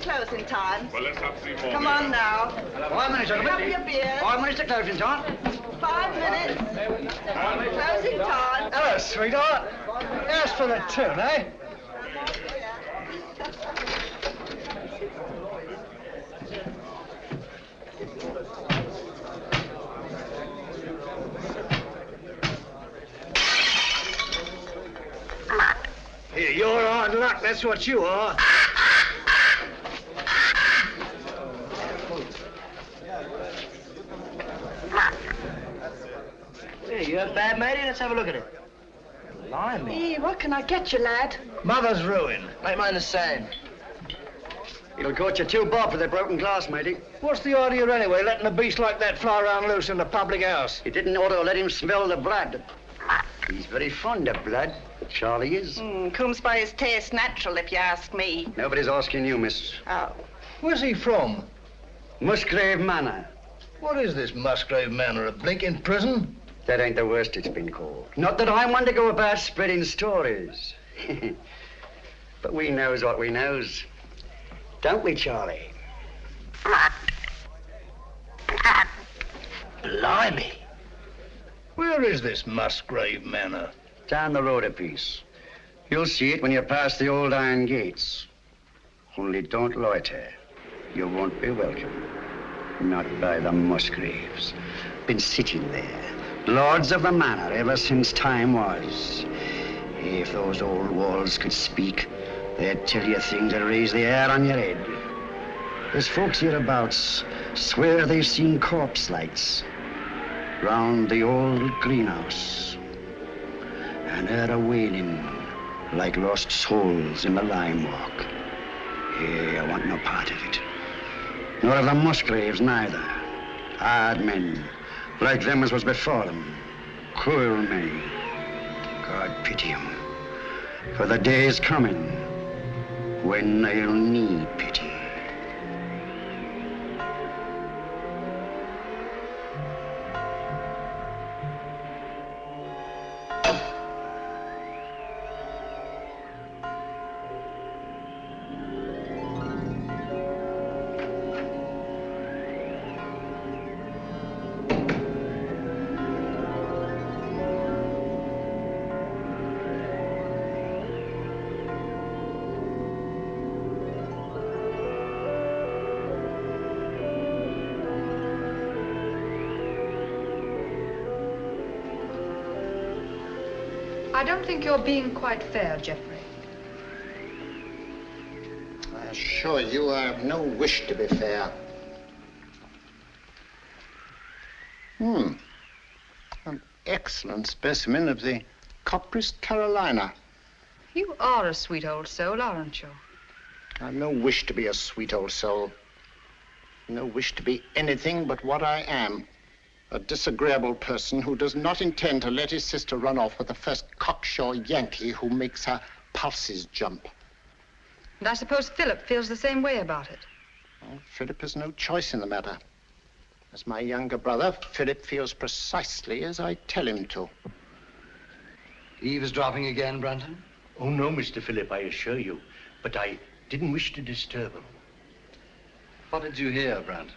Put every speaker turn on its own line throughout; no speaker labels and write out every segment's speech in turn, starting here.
Closing time.
Well, let's have 3 more.
Come on now.
5 minutes, gentlemen.
Have your beer.
5 minutes to closing time.
5 minutes. Closing time.
Hello, sweetheart. As for the tune, eh? Here, you're hard luck, that's what you are.
Hey, you have bad, matey? Let's have a look at it. Blimey.
Hey, what can I get you, lad?
Mother's ruin.
Make mine the same.
It'll cost you 2 bob for the broken glass, matey. What's the idea anyway, letting a beast like that fly around loose in the public house? You didn't ought to let him smell the blood. He's very fond of blood. Charlie is.
Comes by his taste natural, if you ask me.
Nobody's asking you, miss.
Oh.
Where's he from? Musgrave Manor. What is this Musgrave Manor, a blinking prison? That ain't the worst it's been called. Not that I want to go about spreading stories. But we knows what we knows. Don't we, Charlie?
Blimey.
Where is this Musgrave Manor? Down the road a piece. You'll see it when you pass the old iron gates. Only don't loiter. You won't be welcome. Not by the Musgraves. Been sitting there. Lords of the manor ever since time was. If those old walls could speak, they'd tell you things that raise the hair on your head. There's folks hereabouts swear they've seen corpse lights round the old greenhouse and heard a wailing like lost souls in the lime walk. Hey, I want no part of it. Nor of the Musgraves neither. Hard men, like them as was before them. Cruel men. God pity 'em. For the day's coming when they'll need pity.
I don't think you're being quite fair, Geoffrey.
I assure you I have no wish to be fair. An excellent specimen of the Copris Carolina.
You are a sweet old soul, aren't you?
I've no wish to be a sweet old soul. No wish to be anything but what I am. A disagreeable person who does not intend to let his sister run off with the first cocksure Yankee who makes her pulses jump.
And I suppose Philip feels the same way about it.
Well, Philip has no choice in the matter. As my younger brother, Philip feels precisely as I tell him to.
Eavesdropping again, Brunton?
Oh, no, Mr. Philip, I assure you. But I didn't wish to disturb him.
What did you hear, Brunton?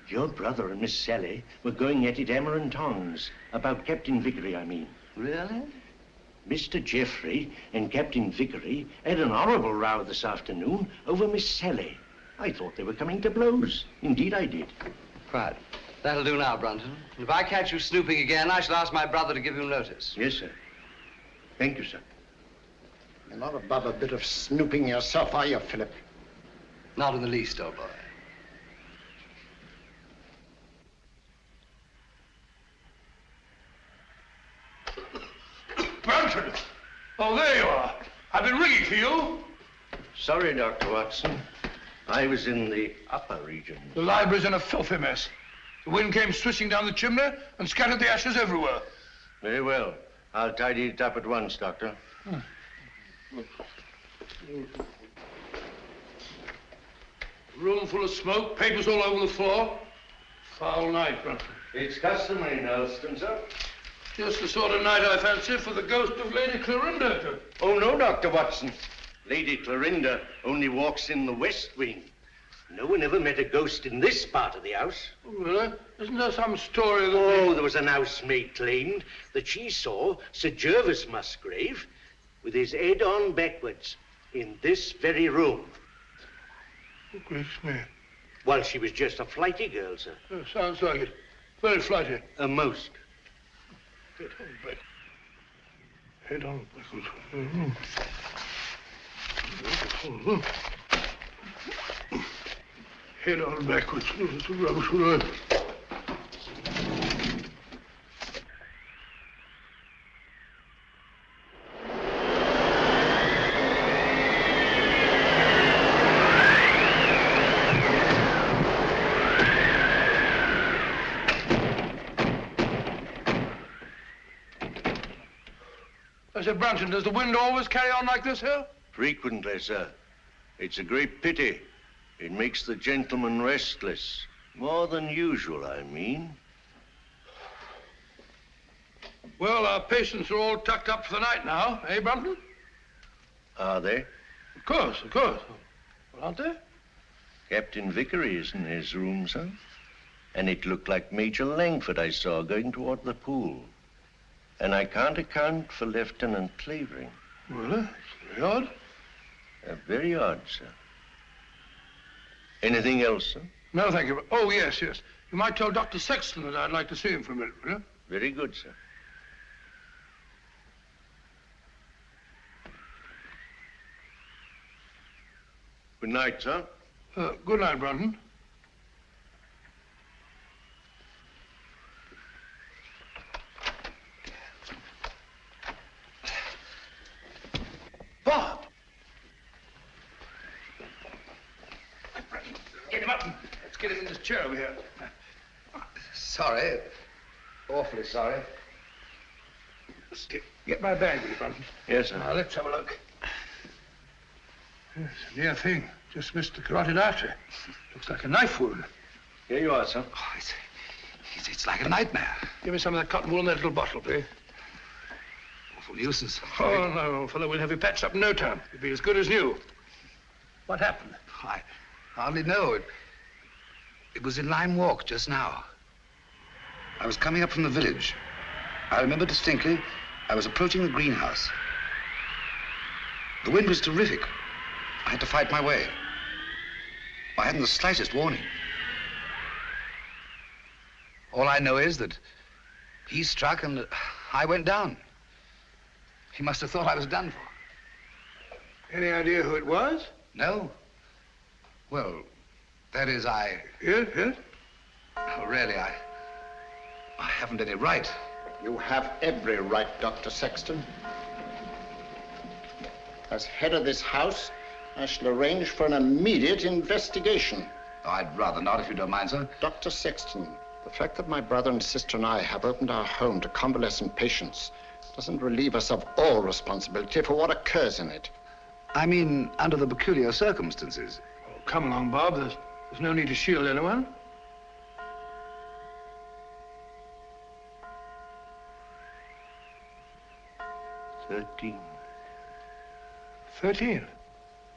Your brother and Miss Sally were going at it hammer and tongs. About Captain Vickery, I mean.
Really?
Mr. Jeffrey and Captain Vickery had an horrible row this afternoon over Miss Sally. I thought they were coming to blows. Indeed, I did.
Right. That'll do now, Brunton. If I catch you snooping again, I shall ask my brother to give you notice.
Yes, sir. Thank you, sir.
You're not above a bit of snooping yourself, are you, Philip?
Not in the least, old boy.
Brunton! Oh, there you are. I've been ringing for you.
Sorry, Dr. Watson. I was in the upper region.
The library's in a filthy mess. The wind came swishing down the chimney and scattered the ashes everywhere.
Very well. I'll tidy it up at once, Doctor.
Room full of smoke, papers all over the floor. Foul night, Brunton.
It's customary in Elston, sir.
Just the sort of night I fancy for the ghost of Lady Clorinda.
Oh, no, Dr. Watson. Lady Clorinda only walks in the west wing. No one ever met a ghost in this part of the house.
Oh, really? Isn't there some story that...
Oh, there was an housemaid claimed that she saw Sir Gervas Musgrave with his head on backwards in this very room.
Oh, gracious me.
While she was just a flighty girl, sir.
Yeah, sounds like it. Very flighty.
Most.
Head on back. Head on backwards. Mm-hmm. Head on backwards. Oh, it's a rubbish word. I said, Brunton, does the wind always carry on like this here?
Frequently, sir. It's a great pity. It makes the gentleman restless. More than usual, I mean.
Well, our patients are all tucked up for the night now, eh, Brunton?
Are they?
Of course, of course. Well, aren't they?
Captain Vickery is in his room, sir. And it looked like Major Langford I saw going toward the pool. And I can't account for Lieutenant Clavering.
Really? It's very odd.
Very odd, sir. Anything else, sir?
No, thank you. Oh, yes, yes. You might tell Dr. Sexton that I'd like to see him for a minute, will you?
Very good, sir. Good night, sir.
Good night, Brunton.
Bob!
Get him up. Let's get him in this chair over here.
Sorry. Awfully sorry.
Get my bag, will you, Brunton?
Yes, sir.
Now, let's have a look. Yes, a near thing. Just missed the carotid artery. Looks like a knife wound.
Here you are, sir.
Oh, it's like a nightmare.
Give me some of that cotton wool in that little bottle, please.
Awful nuisance.
Oh, no, fellow, we'll have you patched up in no time. You'll be as good as new. What happened?
I hardly know. It was in Lime Walk just now. I was coming up from the village. I remember distinctly, I was approaching the greenhouse. The wind was terrific. I had to fight my way. I hadn't the slightest warning. All I know is that he struck and I went down. He must have thought I was done for.
Any idea who it was?
No. Well, that is,
Yes, yes.
Oh, really, I haven't any right.
You have every right, Dr. Sexton. As head of this house, I shall arrange for an immediate investigation.
Oh, I'd rather not, if you don't mind, sir.
Dr. Sexton, the fact that my brother and sister and I have opened our home to convalescent patients doesn't relieve us of all responsibility for what occurs in it.
I mean, under the peculiar circumstances.
Oh, come along, Bob. There's no need to shield anyone.
"13.
13.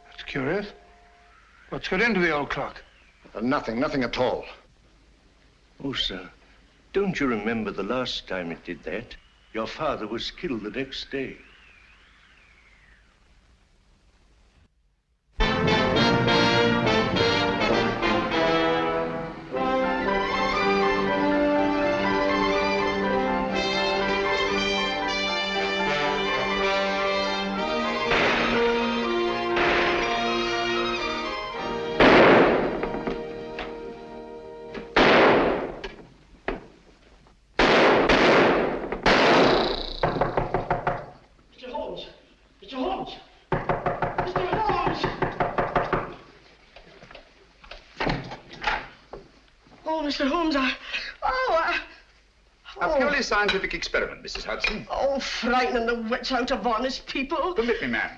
That's curious. What's got into the old clock?
Nothing at all.
Oh, sir, don't you remember the last time it did that? Your father was killed the next day.
Mr. Holmes,
A purely scientific experiment, Mrs. Hudson.
Oh, frightening the wits out of honest people.
Permit me, ma'am.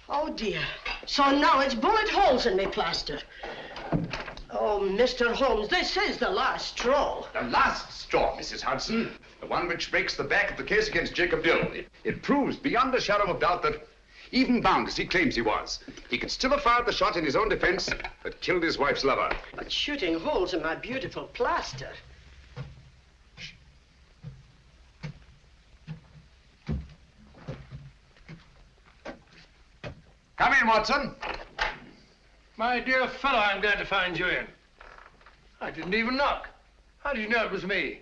Oh, dear. So now it's bullet holes in me plaster. Oh, Mr. Holmes, this is the last straw.
The last straw, Mrs. Hudson. The one which breaks the back of the case against Jacob Dill. It proves beyond a shadow of doubt that, even bound as he claims he was, he could still have fired the shot in his own defense that killed his wife's lover.
But shooting holes in my beautiful plaster.
Come in, Watson.
My dear fellow, I'm glad to find you in. I didn't even knock. How did you know it was me?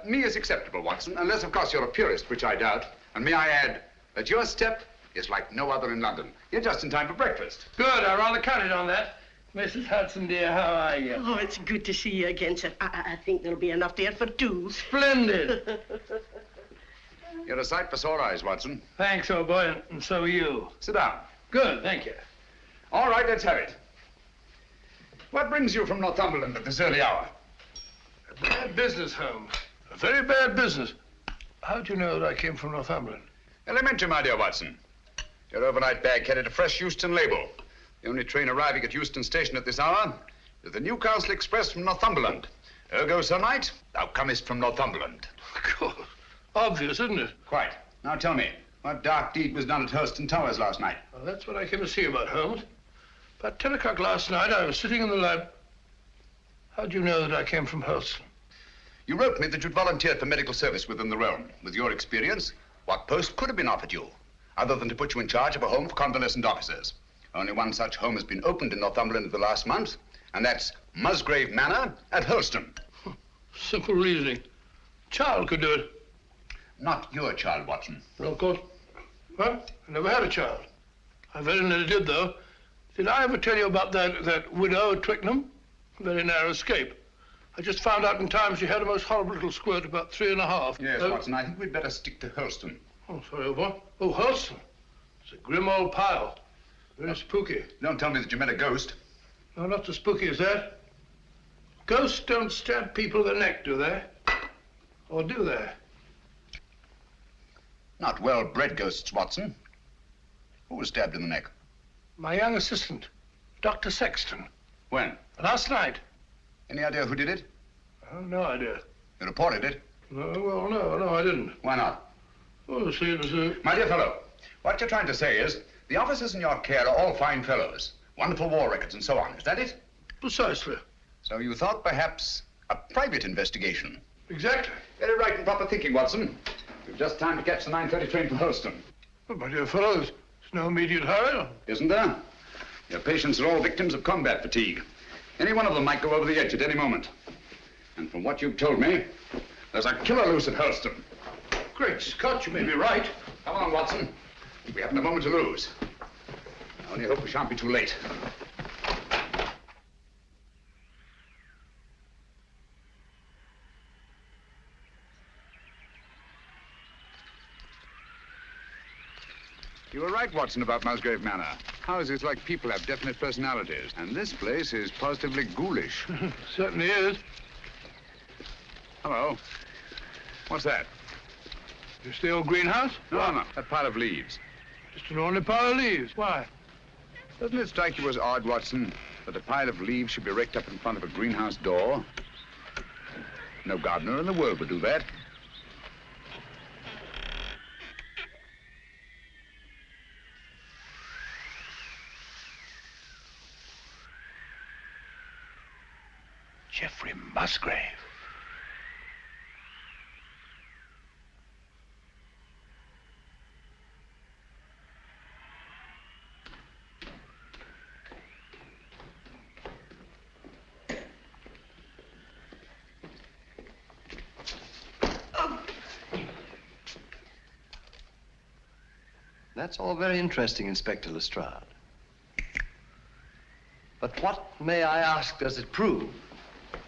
Me is acceptable, Watson, unless, of course, you're a purist, which I doubt. And may I add that your step is like no other in London. You're just in time for breakfast.
Good, I rather counted on that. Mrs. Hudson, dear, how are you?
Oh, it's good to see you again, sir. I think there'll be enough there for two.
Splendid.
You're a sight for sore eyes, Watson.
Thanks, old boy, and so are you.
Sit down.
Good, thank you.
All right, let's have it. What brings you from Northumberland at this early hour?
A bad business, Holmes. A very bad business. How'd you know that I came from Northumberland?
Elementary, my dear Watson. Your overnight bag carried a fresh Euston label. The only train arriving at Euston Station at this hour is the Newcastle Express from Northumberland. Ergo, Sir Knight, thou comest from Northumberland.
Of course. Obvious, isn't it?
Quite. Now tell me, what dark deed was done at Hurston Towers last night?
Well, that's what I came to see about, Holmes. About 10 o'clock last night, I was sitting in the lab. How'd you know that I came from Hurston?
You wrote me that you'd volunteered for medical service within the realm. With your experience, what post could have been offered you, other than to put you in charge of a home for convalescent officers? Only one such home has been opened in Northumberland in the last month, and that's Musgrave Manor at Hurston.
Simple reasoning. Child could do it.
Not your child, Watson.
No, of course. Well, I never had a child. I very nearly did, though. Did I ever tell you about that widow at Twickenham? Very narrow escape. I just found out in time she had a most horrible little squirt, about 3.5.
Yes, Watson, I think we'd better stick to Hurston.
Oh, sorry, old boy. Oh, Hurston. It's a grim old pile. Very spooky.
Don't tell me that you met a ghost.
No, not so spooky as that. Ghosts don't stab people in the neck, do they? Or do they?
Not well-bred ghosts, Watson. Who was stabbed in the neck?
My young assistant, Dr. Sexton.
When?
Last night.
Any idea who did it?
No idea.
You reported it?
No, well, no, I didn't.
Why not?
Oh, see, it was a...
My dear fellow, what you're trying to say is the officers in your care are all fine fellows, wonderful war records and so on. Is that it?
Precisely.
So you thought perhaps a private investigation?
Exactly.
Very right and proper thinking, Watson. We've just time to catch the 9:30 train for Hurston.
Oh, my dear fellow, there's no immediate hurry.
Isn't there? Your patients are all victims of combat fatigue. Any one of them might go over the edge at any moment. And from what you've told me, there's a killer loose at Hurston.
Great Scott, you may be right.
Come on, Watson. We haven't a moment to lose. I only hope we shan't be too late. You were right, Watson, about Musgrave Manor. Houses like people have definite personalities, and this place is positively ghoulish.
Certainly is.
Hello. What's that?
It's the old greenhouse?
No. That pile of leaves.
Just an ordinary pile of leaves. Why?
Doesn't it strike you as odd, Watson, that a pile of leaves should be raked up in front of a greenhouse door? No gardener in the world would do that.
Geoffrey Musgrave.
That's all very interesting, Inspector Lestrade. But what, may I ask, does it prove?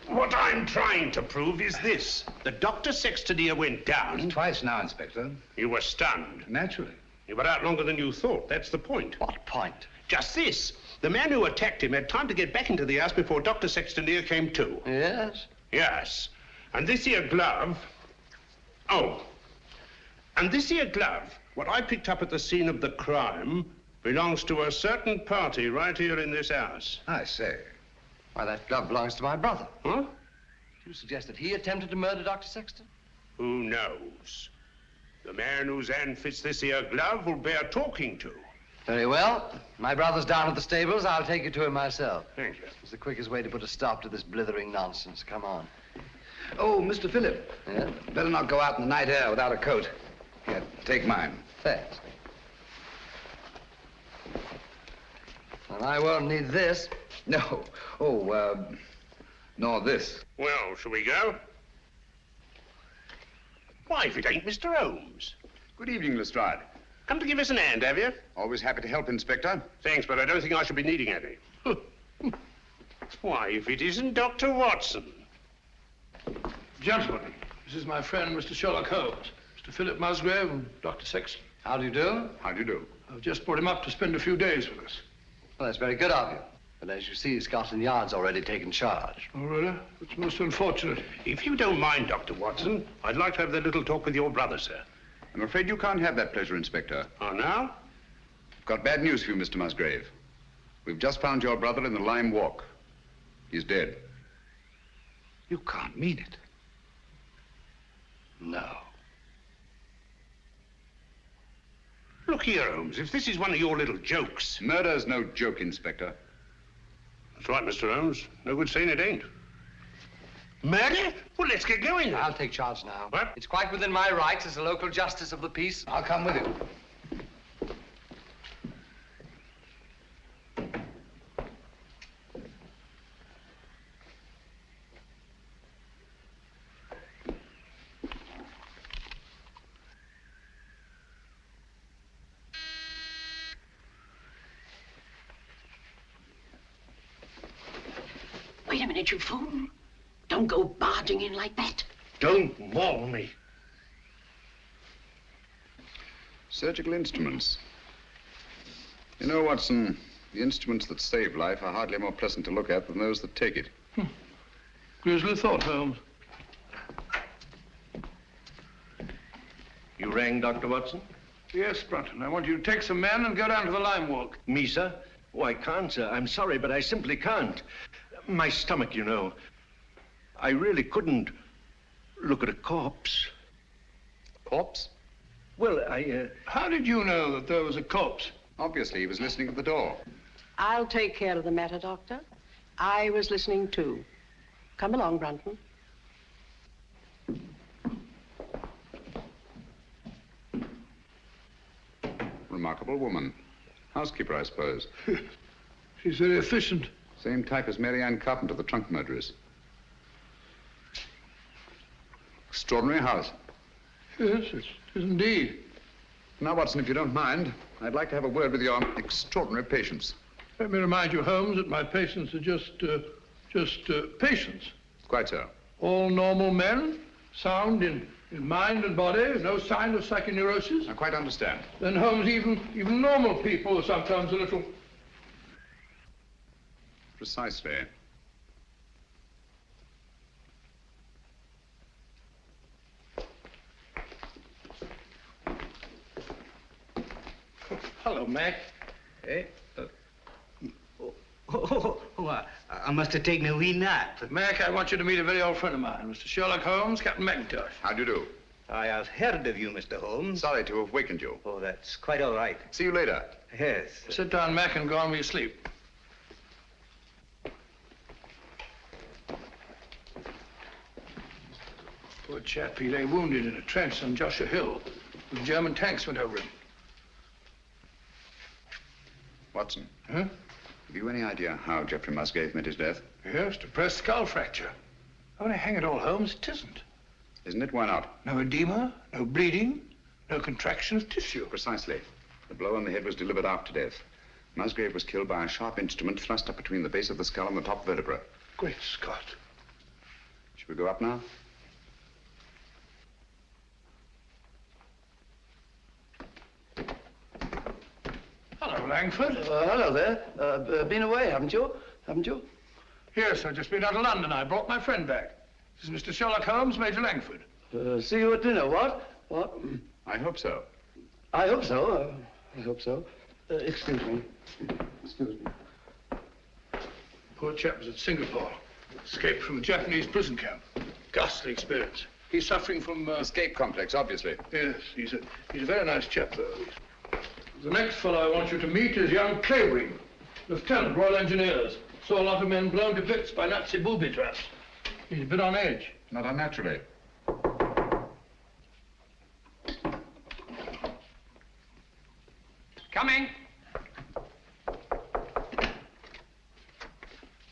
What I'm trying to prove is this. The Dr. Sexton went down.
Twice now, Inspector.
You were stunned.
Naturally.
You were out longer than you thought. That's the point.
What point?
Just this. The man who attacked him had time to get back into the house before Dr. Sexton came to.
Yes?
Yes. And this here glove... Oh. And this here glove, what I picked up at the scene of the crime, belongs to a certain party right here in this house.
I say.
Why, that glove belongs to my brother.
Huh?
You suggest that he attempted to murder Dr. Sexton?
Who knows? The man whose hand fits this here glove will bear talking to.
Very well. My brother's down at the stables. I'll take you to him myself.
Thank you.
It's the quickest way to put a stop to this blithering nonsense. Come on.
Oh, Mr. Phillip.
Yeah?
Better not go out in the night air without a coat. Here, take mine.
Thanks. And I won't need this.
No. Oh, nor this.
Well, shall we go? Why, if it ain't Mr. Holmes.
Good evening, Lestrade.
Come to give us an hand, have you?
Always happy to help, Inspector.
Thanks, but I don't think I shall be needing any. Why, if it isn't Dr. Watson.
Gentlemen, this is my friend, Mr. Sherlock Holmes. Mr. Philip Musgrave and Dr. Sexton.
How do you do?
How do you do?
I've just brought him up to spend a few days with us.
Well, that's very good of you. But as you see, Scotland Yard's already taken charge.
Oh, really? It's most unfortunate.
If you don't mind, Dr. Watson, I'd like to have that little talk with your brother, sir.
I'm afraid you can't have that pleasure, Inspector.
Oh, now?
I've got bad news for you, Mr. Musgrave. We've just found your brother in the Lime Walk. He's dead.
You can't mean it.
No.
Look here, Holmes, if this is one of your little jokes...
Murder's no joke, Inspector.
That's right, Mr. Holmes. No good saying it ain't. Murder? Well, let's get going then.
I'll take charge now.
What?
It's quite within my rights as a local justice of the peace.
I'll come with you.
Wait a minute, you fool. Don't go barging in like that.
Don't maul me.
Surgical instruments. You know, Watson, the instruments that save life are hardly more pleasant to look at than those that take it.
Grisly thought, Holmes.
You rang, Dr. Watson?
Yes, Brunton. I want you to take some men and go down to the Lime Walk.
Me, sir? Oh, I can't, sir. I'm sorry, but I simply can't. My stomach, you know. I really couldn't look at a corpse.
Corpse?
Well, I,
How did you know that there was a corpse?
Obviously, he was listening at the door.
I'll take care of the matter, Doctor. I was listening too. Come along, Brunton.
Remarkable woman. Housekeeper, I suppose.
She's very efficient.
Same type as Mary Ann Carpenter, the trunk murderess. Extraordinary house.
Yes, it is indeed.
Now, Watson, if you don't mind, I'd like to have a word with your extraordinary patients.
Let me remind you, Holmes, that my patients are just patients.
Quite so.
All normal men, sound in mind and body, no sign of psychoneurosis.
I quite understand.
Then, Holmes, even normal people are sometimes a little...
Precisely.
Hello, Mac.
Hey? I must have taken a wee nap.
Mac, I want you to meet a very old friend of mine, Mr. Sherlock Holmes, Captain McIntosh.
How do you do?
I have heard of you, Mr. Holmes.
Sorry to have wakened you.
Oh, that's quite all right.
See you later.
Yes.
Sit down, Mac, and go on with your sleep. Poor chap, he lay wounded in a trench on Joshua Hill. The German tanks went over him.
Watson.
Huh?
Have you any idea how Geoffrey Musgrave met his death?
Yes, depressed skull fracture. Only hang it all, Holmes, it isn't.
Isn't it? Why not?
No edema, no bleeding, no contraction of tissue.
Precisely. The blow on the head was delivered after death. Musgrave was killed by a sharp instrument thrust up between the base of the skull and the top vertebra.
Great Scott.
Should we go up now?
Hello, Langford.
Hello there. Been away, haven't you? Haven't you?
Yes, I've just been out of London. I brought my friend back. This is Mr. Sherlock Holmes, Major Langford.
See you at dinner, what? What?
I hope so.
I hope so. I hope so. Excuse me. Excuse me.
Poor chap was at Singapore. Escaped from a Japanese prison camp. Ghastly experience. He's suffering from...
Escape complex, obviously.
Yes, he's a very nice chap, though. The next fellow I want you to meet is young Clavering, Lieutenant, Royal Engineers. Saw a lot of men blown to bits by Nazi booby traps. He's a bit on edge.
Not unnaturally.
Coming.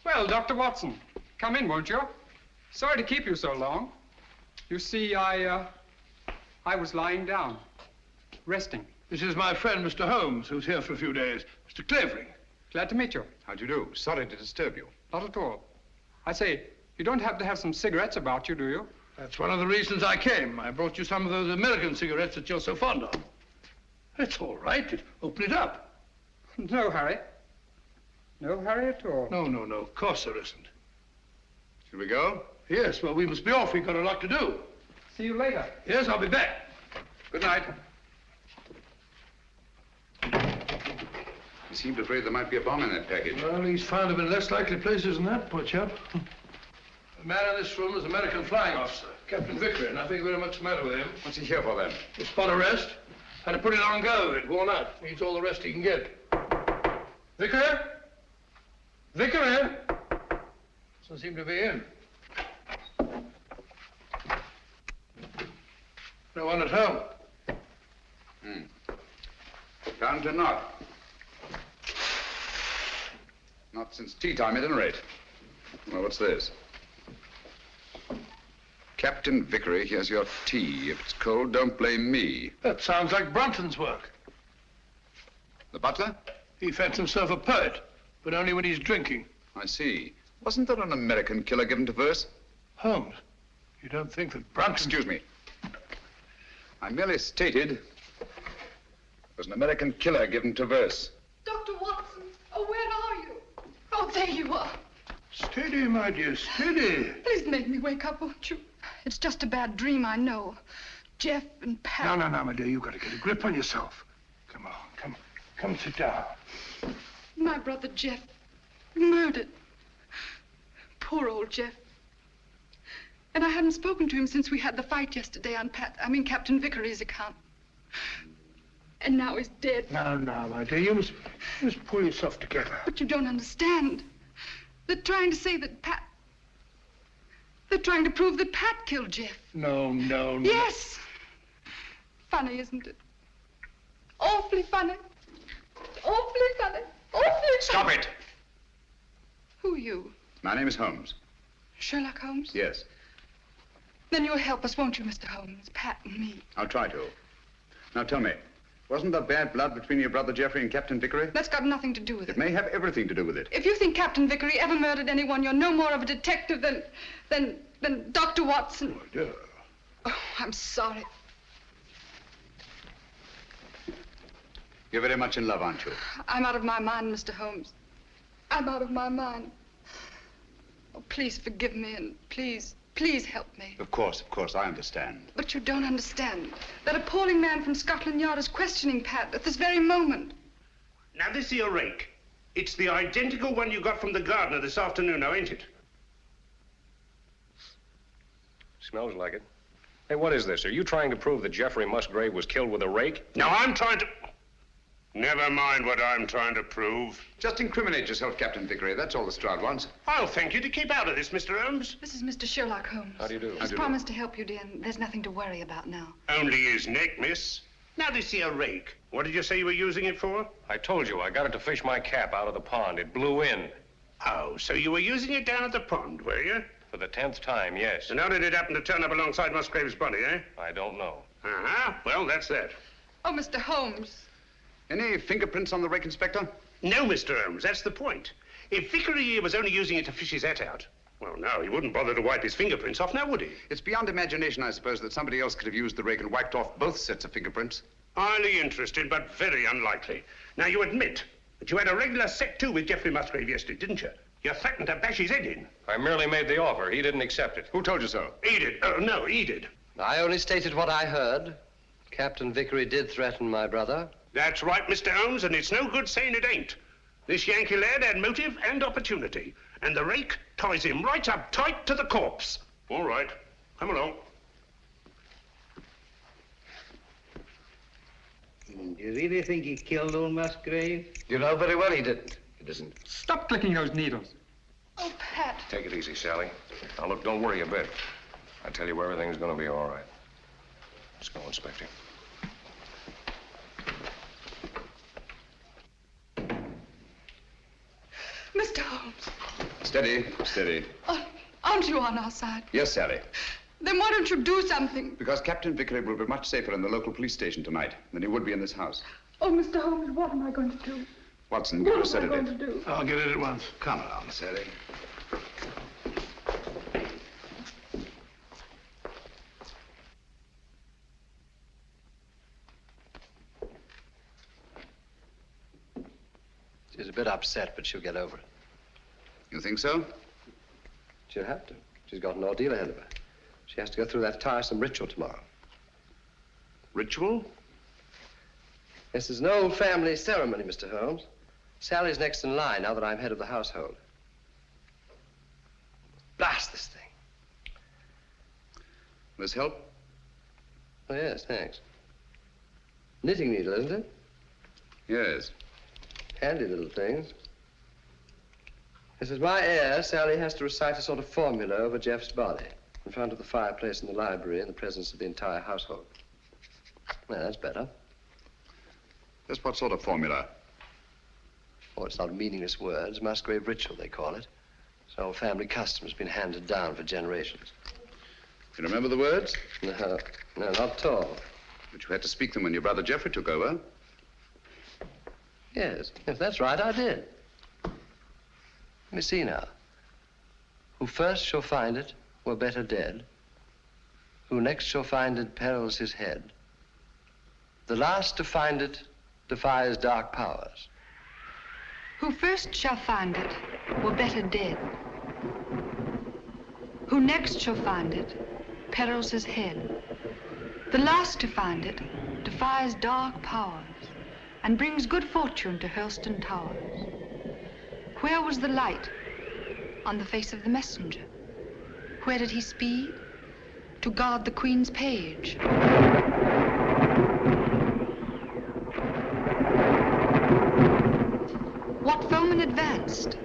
Well, Dr. Watson, come in, won't you? Sorry to keep you so long. You see, I was lying down, resting.
This is my friend, Mr. Holmes, who's here for a few days. Mr. Clavering.
Glad to meet you.
How do you do? Sorry to disturb you.
Not at all. I say, you don't happen to have some cigarettes about you, do you?
That's one of the reasons I came. I brought you some of those American cigarettes that you're so fond of. It's all right. Open it up.
No hurry. No hurry at all.
No. Of course there isn't.
Should we go?
Yes, well, we must be off. We've got a lot to do.
See you later.
Yes, I'll be back.
Good night. He seemed afraid there might be a bomb in that package.
Well, he's found him in less likely places than that, poor chap. The man in this room is an American flying officer, Captain Vickery. Nothing very much the matter with him.
What's he here for, then?
A spot arrest. Had a pretty long go of it, worn out. Needs all the rest he can get. Vickery? Vickery? Doesn't seem to be in. No one at home.
Found to not. Not since tea time, at any rate. Well, what's this? Captain Vickery, here's your tea. If it's cold, don't blame me.
That sounds like Brunton's work.
The butler?
He fancies himself a poet, but only when he's drinking.
I see. Wasn't there an American killer given to verse?
Holmes, you don't think that Brunton...
Excuse me. I merely stated there was an American killer given to verse.
Dr. Watson, oh, where are you? Oh, there you are.
Steady, my dear, steady.
Please make me wake up, won't you? It's just a bad dream, I know. Jeff and Pat...
No, my dear, you've got to get a grip on yourself. Come on, come sit down.
My brother Jeff, murdered. Poor old Jeff. And I hadn't spoken to him since we had the fight yesterday on Captain Vickery's account. And now he's dead.
No, my dear, you must pull yourself together.
But you don't understand. They're trying to say that Pat... They're trying to prove that Pat killed Jeff.
No.
Yes. Funny, isn't it? Awfully funny. Awfully funny. Awfully funny.
Stop it!
Who are you?
My name is Holmes.
Sherlock Holmes?
Yes.
Then you'll help us, won't you, Mr. Holmes? Pat and me.
I'll try to. Now tell me, wasn't there bad blood between your brother Geoffrey and Captain Vickery?
That's got nothing to do with it.
It may have everything to do with it.
If you think Captain Vickery ever murdered anyone, you're no more of a detective than Dr. Watson.
My dear.
Oh, I'm sorry.
You're very much in love, aren't you?
I'm out of my mind, Mr. Holmes. I'm out of my mind. Oh, please forgive me and please help me.
Of course, I understand.
But you don't understand. That appalling man from Scotland Yard is questioning Pat at this very moment.
Now, this here rake, it's the identical one you got from the gardener this afternoon, now, ain't it?
Smells like it. Hey, what is this? Are you trying to prove that Jeffrey Musgrave was killed with a rake?
No, I'm trying to... Never mind what I'm trying to prove.
Just incriminate yourself, Captain Vickery. That's all the Stroud wants.
I'll thank you to keep out of this, Mr. Holmes.
This is Mr. Sherlock Holmes.
How do you do?
He's promised to help you, dear, and there's nothing to worry about now.
Only his neck, miss. Now, this here rake, what did you say you were using it for?
I told you, I got it to fish my cap out of the pond. It blew in.
Oh, so you were using it down at the pond, were you?
For the 10th time, yes.
And how did it happen to turn up alongside Musgrave's body, eh?
I don't know.
Uh-huh. Well, that's that.
Oh, Mr. Holmes.
Any fingerprints on the rake, Inspector?
No, Mr. Holmes, that's the point. If Vickery here was only using it to fish his hat out, well, no, he wouldn't bother to wipe his fingerprints off, now would he?
It's beyond imagination, I suppose, that somebody else could have used the rake and wiped off both sets of fingerprints.
Highly interesting, but very unlikely. Now, you admit that you had a regular set to with Geoffrey Musgrave yesterday, didn't you? You threatened to bash his head in.
I merely made the offer. He didn't accept it.
Who told you so?
He did. No, he did.
I only stated what I heard. Captain Vickery did threaten my brother.
That's right, Mr. Holmes, and it's no good saying it ain't. This Yankee lad had motive and opportunity, and the rake ties him right up tight to the corpse. All right, come along.
Do you really think he killed old Musgrave?
You know very well he didn't. He doesn't.
Stop clicking those needles.
Oh, Pat.
Take it easy, Sally. Now, look, don't worry a bit. I tell you, everything's going to be all right. Let's go, Inspector.
Mr. Holmes.
Steady, steady.
Aren't you on our side?
Yes, Sally.
Then why don't you do something?
Because Captain Vickery will be much safer in the local police station tonight than he would be in this house.
Oh, Mr. Holmes, what am I going to do?
Watson, give her a sedative.
What am I going to do?
I'll get it at once.
Come along, Sally.
She's a bit upset, but she'll get over it.
You think so?
She'll have to. She's got an ordeal ahead of her. She has to go through that tiresome ritual tomorrow.
Ritual?
This is an old family ceremony, Mr. Holmes. Sally's next in line now that I'm head of the household. Blast this thing.
This help?
Oh, yes, thanks. Knitting needle, isn't it?
Yes.
Handy little things. This is my heir. Sally has to recite a sort of formula over Jeff's body in front of the fireplace in the library in the presence of the entire household. Well, that's better.
Just what sort of formula?
Oh, it's not meaningless words. Musgrave ritual, they call it. It's an old family custom. It's been handed down for generations.
You remember the words?
No, not at all.
But you had to speak them when your brother Geoffrey took over.
Yes, that's right, I did. Let me see now. Who first shall find it were better dead. Who next shall find it perils his head. The last to find it defies dark powers.
Who first shall find it were better dead. Who next shall find it perils his head. The last to find it defies dark powers and brings good fortune to Hurlstone Towers. Where was the light? On the face of the messenger. Where did he speed? To guard the Queen's page. What foeman advanced?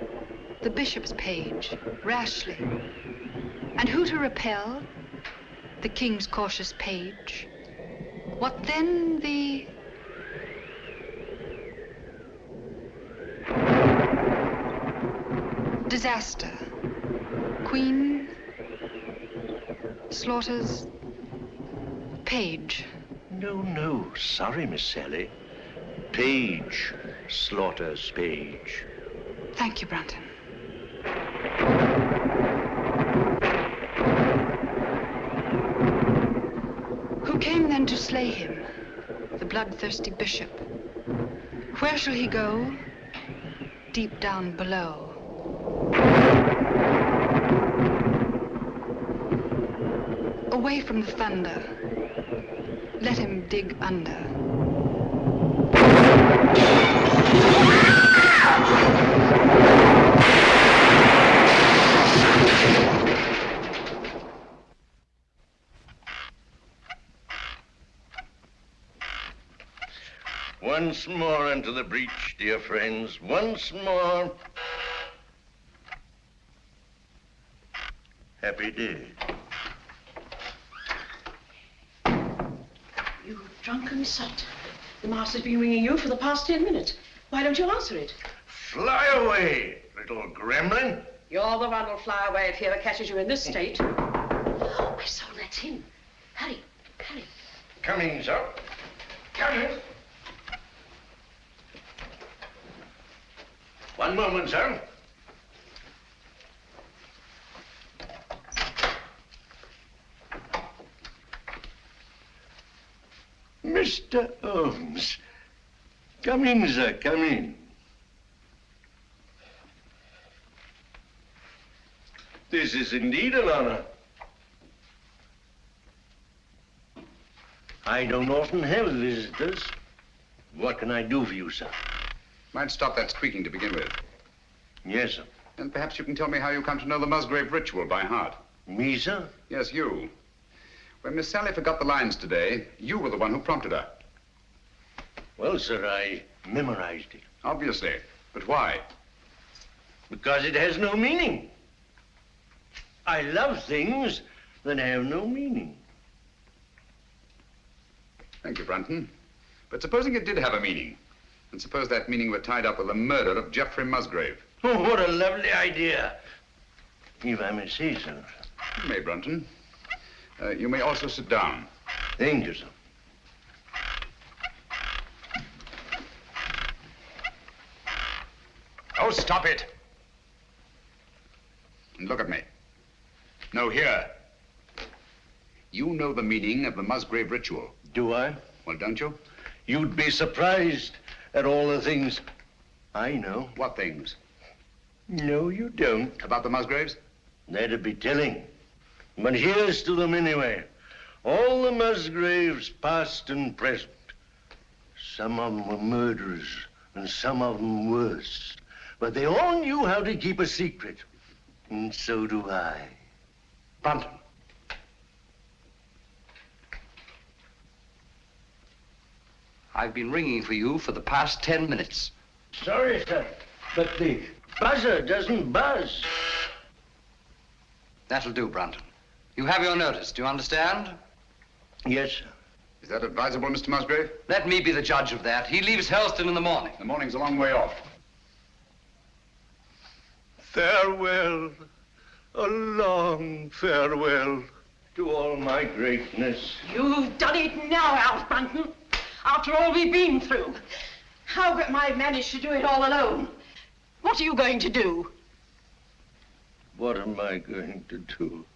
The bishop's page, rashly. And who to repel? The king's cautious page. What then the... disaster. Queen slaughters page.
No, sorry, Miss Sally. Page slaughters page.
Thank you, Brunton. Who came then to slay him? The bloodthirsty bishop. Where shall he go? Deep down below. Away from the thunder. Let him dig under.
Once more into the breach, dear friends. Once more. Happy day.
You drunken sot. The master's been ringing you for the past 10 minutes. Why don't you answer it?
Fly away, little gremlin.
You're the one who'll fly away if he ever catches you in this state. Oh, I saw that's him. Hurry, hurry.
Coming, sir. Coming. One moment, sir. Mr. Holmes. Come in, sir, come in. This is indeed an honor. I don't often have visitors. What can I do for you, sir?
Might stop that squeaking to begin with.
Yes, sir.
And perhaps you can tell me how you come to know the Musgrave ritual by heart.
Me, sir?
Yes, you. When Miss Sally forgot the lines today, you were the one who prompted her.
Well, sir, I memorized it.
Obviously. But why?
Because it has no meaning. I love things that have no meaning.
Thank you, Brunton. But supposing it did have a meaning, and suppose that meaning were tied up with the murder of Geoffrey Musgrave.
Oh, what a lovely idea. If I may say so.
You may, Brunton. You may also sit down.
Thank you, sir.
Oh, stop it. And look at me. No, here. You know the meaning of the Musgrave ritual.
Do I?
Well, don't you?
You'd be surprised at all the things I know.
What things?
No, you don't.
About the Musgraves?
That'd be telling. But here's to them anyway. All the Musgraves, past and present. Some of them were murderers, and some of them worse. But they all knew how to keep a secret. And so do I.
Brunton.
I've been ringing for you for the past 10 minutes.
Sorry, sir, but the buzzer doesn't buzz.
That'll do, Brunton. You have your notice, do you understand?
Yes, sir.
Is that advisable, Mr. Musgrave?
Let me be the judge of that. He leaves Helston in the morning.
The morning's a long way off.
Farewell, a long farewell to all my greatness.
You've done it now, Alf Brunton. After all we've been through. How am I managed to do it all alone? What are you going to do?
What am I going to do?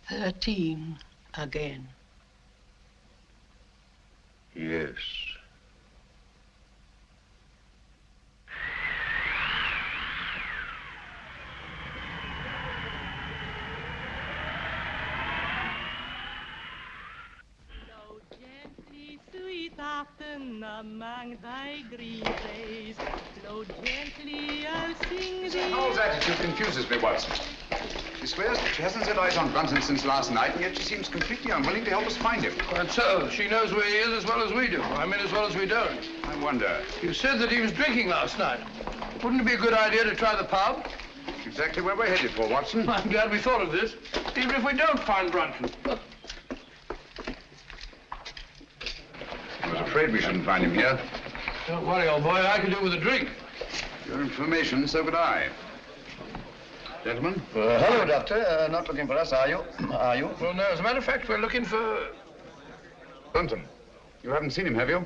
"13 again.
Yes.
Among thy green days, flow gently, I'll sing
Miss
thee.
Howell's attitude confuses me, Watson. She swears that she hasn't set eyes on Brunton since last night, and yet she seems completely unwilling to help us find him.
Quite so. She knows where he is as well as we do. I mean, as well as we don't.
I wonder.
You said that he was drinking last night. Wouldn't it be a good idea to try the pub?
Exactly where we're headed for, Watson.
I'm glad we thought of this, even if we don't find Brunton.
I was afraid we shouldn't find him here.
Don't worry, old boy. I can do with a drink.
Your information, so could I. Gentlemen?
Hello, Doctor. Not looking for us, are you? Are you?
Well, no. As a matter of fact, we're looking for...
Brunton. You haven't seen him, have you?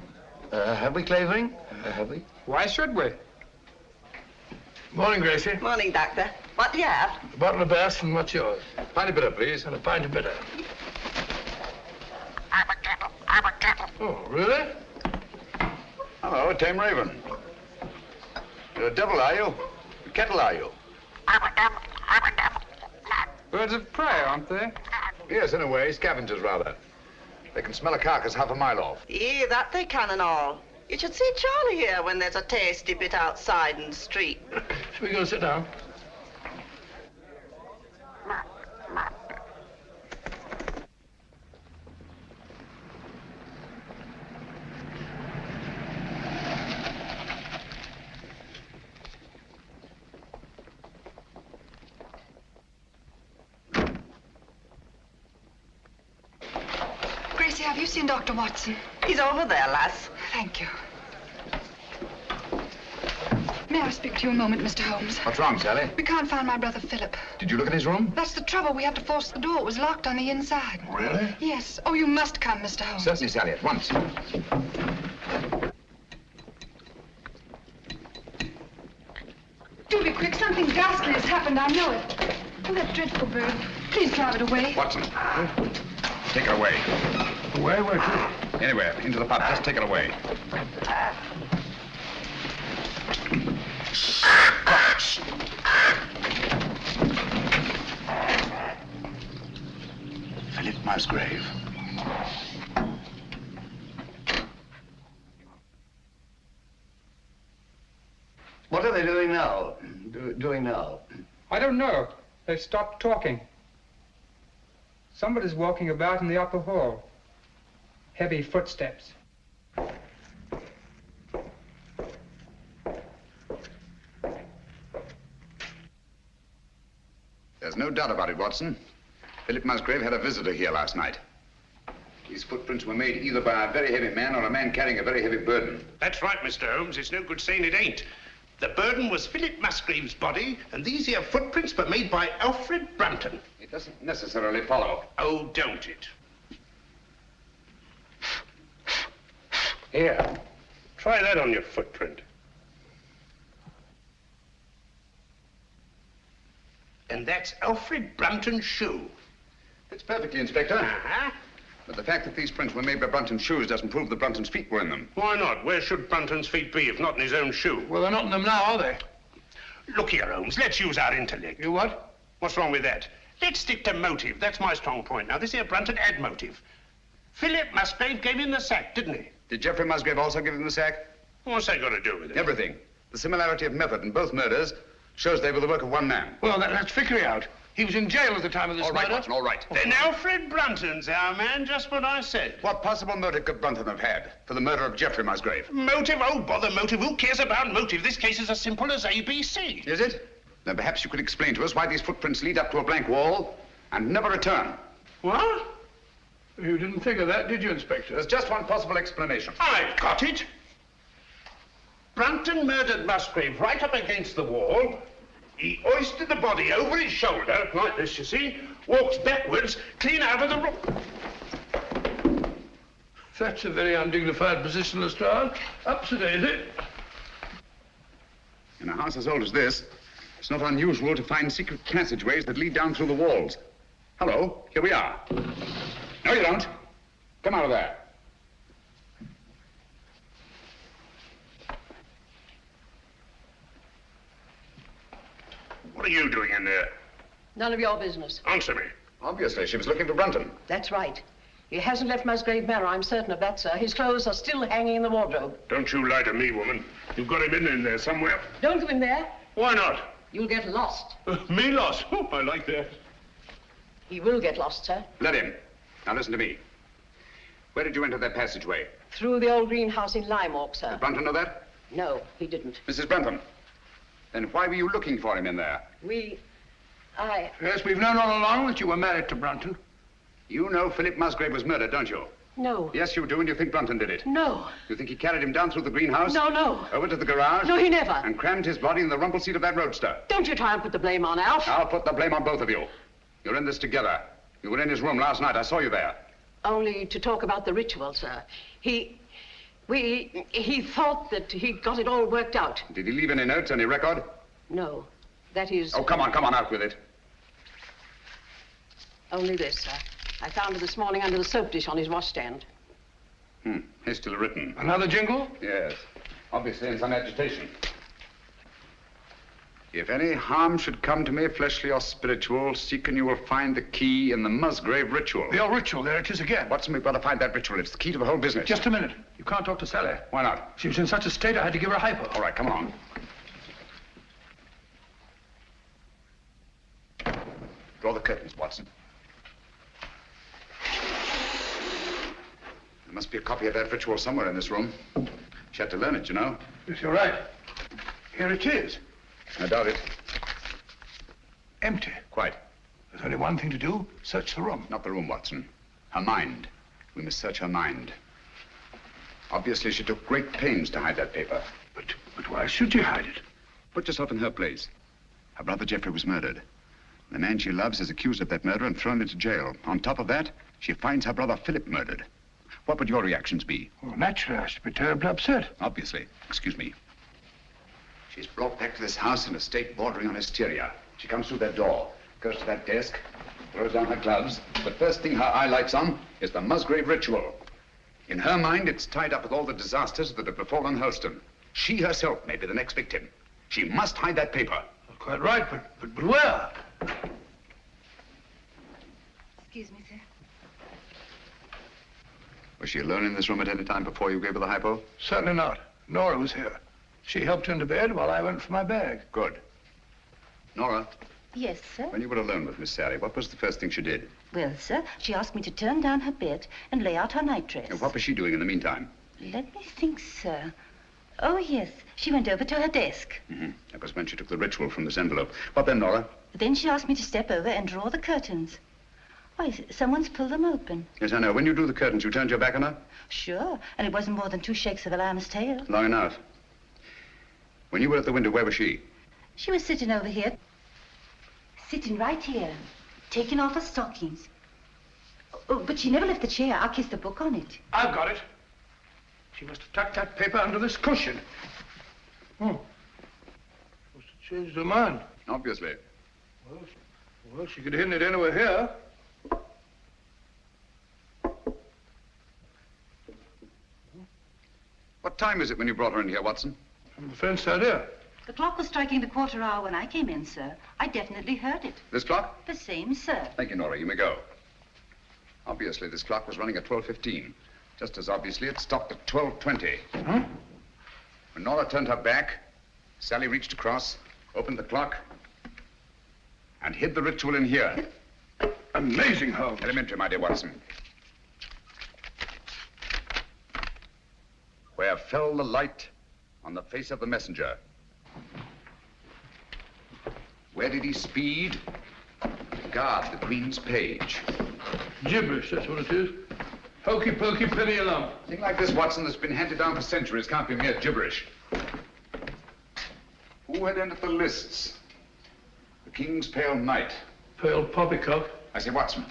Have we, Clavering? Have we?
Why should we?
Morning, Gracie.
Morning, Doctor. What do you have?
A bottle of Bass, and what's yours?
Pint of bitter, please.
And a pint of bitter. Oh, really?
Hello, a tame raven. You're a devil, are you? A kettle, are you?
Birds of prey, aren't they?
Yes, in a way. Scavengers, rather. They can smell a carcass half a mile off.
Yeah, that they can and all. You should see Charlie here when there's a tasty bit outside in the street.
Shall we go sit down?
Gracie, have you seen Dr. Watson?
He's over there, lass.
Thank you. May I speak to you a moment, Mr. Holmes?
What's wrong, Sally?
We can't find my brother Philip.
Did you look in his room?
That's the trouble. We had to force the door. It was locked on the inside.
Really?
Yes. Oh, you must come, Mr. Holmes.
Certainly, Sally, at once.
Do be quick. Something ghastly has happened. I know it. Oh, that dreadful bird. Please drive it away.
Watson, take it away.
Away? Where to?
Anywhere, into the pub. Just take it away. Philip Musgrave.
What are they doing now? Doing now?
I don't know. They stopped talking. Somebody's walking about in the upper hall. Heavy footsteps.
There's no doubt about it, Watson. Philip Musgrave had a visitor here last night. These footprints were made either by a very heavy man or a man carrying a very heavy burden.
That's right, Mr. Holmes. It's no good saying it ain't. The burden was Philip Musgrave's body, and these here footprints were made by Alfred Brunton.
It doesn't necessarily follow.
Oh, don't it?
Here.
Try that on your footprint. And that's Alfred Brunton's shoe.
It's perfectly, Inspector.
Uh-huh.
But the fact that these prints were made by Brunton's shoes doesn't prove that Brunton's feet were in them.
Why not? Where should Brunton's feet be if not in his own shoe?
Well, they're not in them now, are they?
Look here, Holmes. Let's use our intellect.
You what?
What's wrong with that? Let's stick to motive. That's my strong point. Now, this here Brunton had motive. Philip Musgrave gave him the sack, didn't he?
Did Geoffrey Musgrave also give him the sack?
What's that got to do with it?
Everything. The similarity of method in both murders shows they were the work of one man.
Well, that's Vickery out. He was in jail at the time of this
All right,
murder.
Watson, all right.
Then Alfred Brunton's our man, just what I said.
What possible motive could Brunton have had for the murder of Geoffrey Musgrave?
Motive? Oh, bother motive. Who cares about motive? This case is as simple as ABC.
Is it? Then perhaps you could explain to us why these footprints lead up to a blank wall and never return.
What?
You didn't think of that, did you, Inspector?
There's just one possible explanation.
I've got it. Brunton murdered Musgrave right up against the wall. He hoisted the body over his shoulder, like this, you see, walks backwards, clean out of the room.
That's a very undignified position, Lestrade. Up to date, is it?
In a house as old as this, it's not unusual to find secret passageways that lead down through the walls. Hello, here we are. No, you don't. Come out of there.
What are you doing in there?
None of your business.
Answer me.
Obviously, she was looking for Brunton.
That's right. He hasn't left Musgrave Manor, I'm certain of that, sir. His clothes are still hanging in the wardrobe.
Don't you lie to me, woman. You've got him in there somewhere.
Don't go in there.
Why not?
You'll get lost.
Me lost? Oh, I like that.
He will get lost, sir.
Let him. Now listen to me. Where did you enter that passageway?
Through the old greenhouse in Limewalk, sir.
Did Brunton know that?
No, he didn't.
Mrs. Brunton, then why were you looking for him in there?
Yes, we've known all along that you were married to Brunton.
You know Philip Musgrave was murdered, don't you?
No.
Yes, you do, and you think Brunton did it.
No.
You think he carried him down through the greenhouse?
No.
Over to the garage?
No, he never.
And crammed his body in the rumble seat of that roadster?
Don't you try and put the blame on Alf.
I'll put the blame on both of you. You're in this together. You were in his room last night. I saw you there.
Only to talk about the ritual, sir. He thought that he got it all worked out.
Did he leave any notes, any record?
No. That is...
Oh, come on, out with it.
Only this, sir. I found it this morning under the soap dish on his washstand.
Hastily written.
Another jingle?
Yes. Obviously in some agitation. If any harm should come to me, fleshly or spiritual, seek and you will find the key in the Musgrave ritual.
The old ritual, there it is again.
Watson, we've got to find that ritual. It's the key to the whole business.
Just a minute. You can't talk to Sally.
Why not?
She was in such a state I had to give her a hypo.
All right, come on. Draw the curtains, Watson. There must be a copy of that ritual somewhere in this room. She had to learn it, you know.
Yes, you're right. Here it is.
I doubt it.
Empty.
Quite.
There's only one thing to do. Search the room.
Not the room, Watson. Her mind. We must search her mind. Obviously, she took great pains to hide that paper.
But why should you hide it?
Put yourself in her place. Her brother Geoffrey was murdered. The man she loves is accused of that murder and thrown into jail. On top of that, she finds her brother Philip murdered. What would your reactions be?
Well, naturally, I should be terribly upset.
Obviously. Excuse me. She's brought back to this house in a state bordering on hysteria. She comes through that door, goes to that desk, throws down her gloves. The first thing her eye lights on is the Musgrave ritual. In her mind, it's tied up with all the disasters that have befallen Hurlstone. She herself may be the next victim. She must hide that paper.
Quite right, but where?
Excuse me, sir.
Was she alone in this room at any time before you gave her the hypo?
Certainly not. Nora was here. She helped her into bed while I went for my bag.
Good. Nora,
Yes, sir.
when you were alone with Miss Sally, what was the first thing she did?
Well, sir, she asked me to turn down her bed and lay out her nightdress.
And what was she doing in the meantime?
Let me think, sir. Oh, yes. She went over to her desk.
That was when she took the ritual from this envelope. What then, Nora?
Then she asked me to step over and draw the curtains. Why, someone's pulled them open.
Yes, I know. When you drew the curtains, you turned your back on her?
Sure, and it wasn't more than 2 shakes of a lamb's tail.
Long enough. When you were at the window, where was she?
She was sitting over here. Sitting right here, taking off her stockings. Oh, but she never left the chair. I kissed the book on it.
I've got it. She must have tucked that paper under this cushion. Must have changed her mind.
Obviously.
Well, she could have hidden it anywhere here.
What time is it when you brought her in here, Watson?
I'm the fence out here.
The clock was striking the 1/4 hour when I came in, sir. I definitely heard it.
This clock?
The same, sir.
Thank you, Nora. You may go. Obviously, this clock was running at 12:15. Just as obviously, it stopped at 12:20. When Nora turned her back, Sally reached across, opened the clock, and hid the ritual in here.
Amazing, Holmes.
Elementary, my dear Watson. Where fell the light on the face of the messenger? Where did he speed to guard the Queen's page?
Gibberish, that's what it is. Hokey pokey penny a lump.
A thing like this, Watson, that's been handed down for centuries can't be mere gibberish. Who had entered the lists? The King's Pale Knight.
Pale poppycock.
I say, Watson.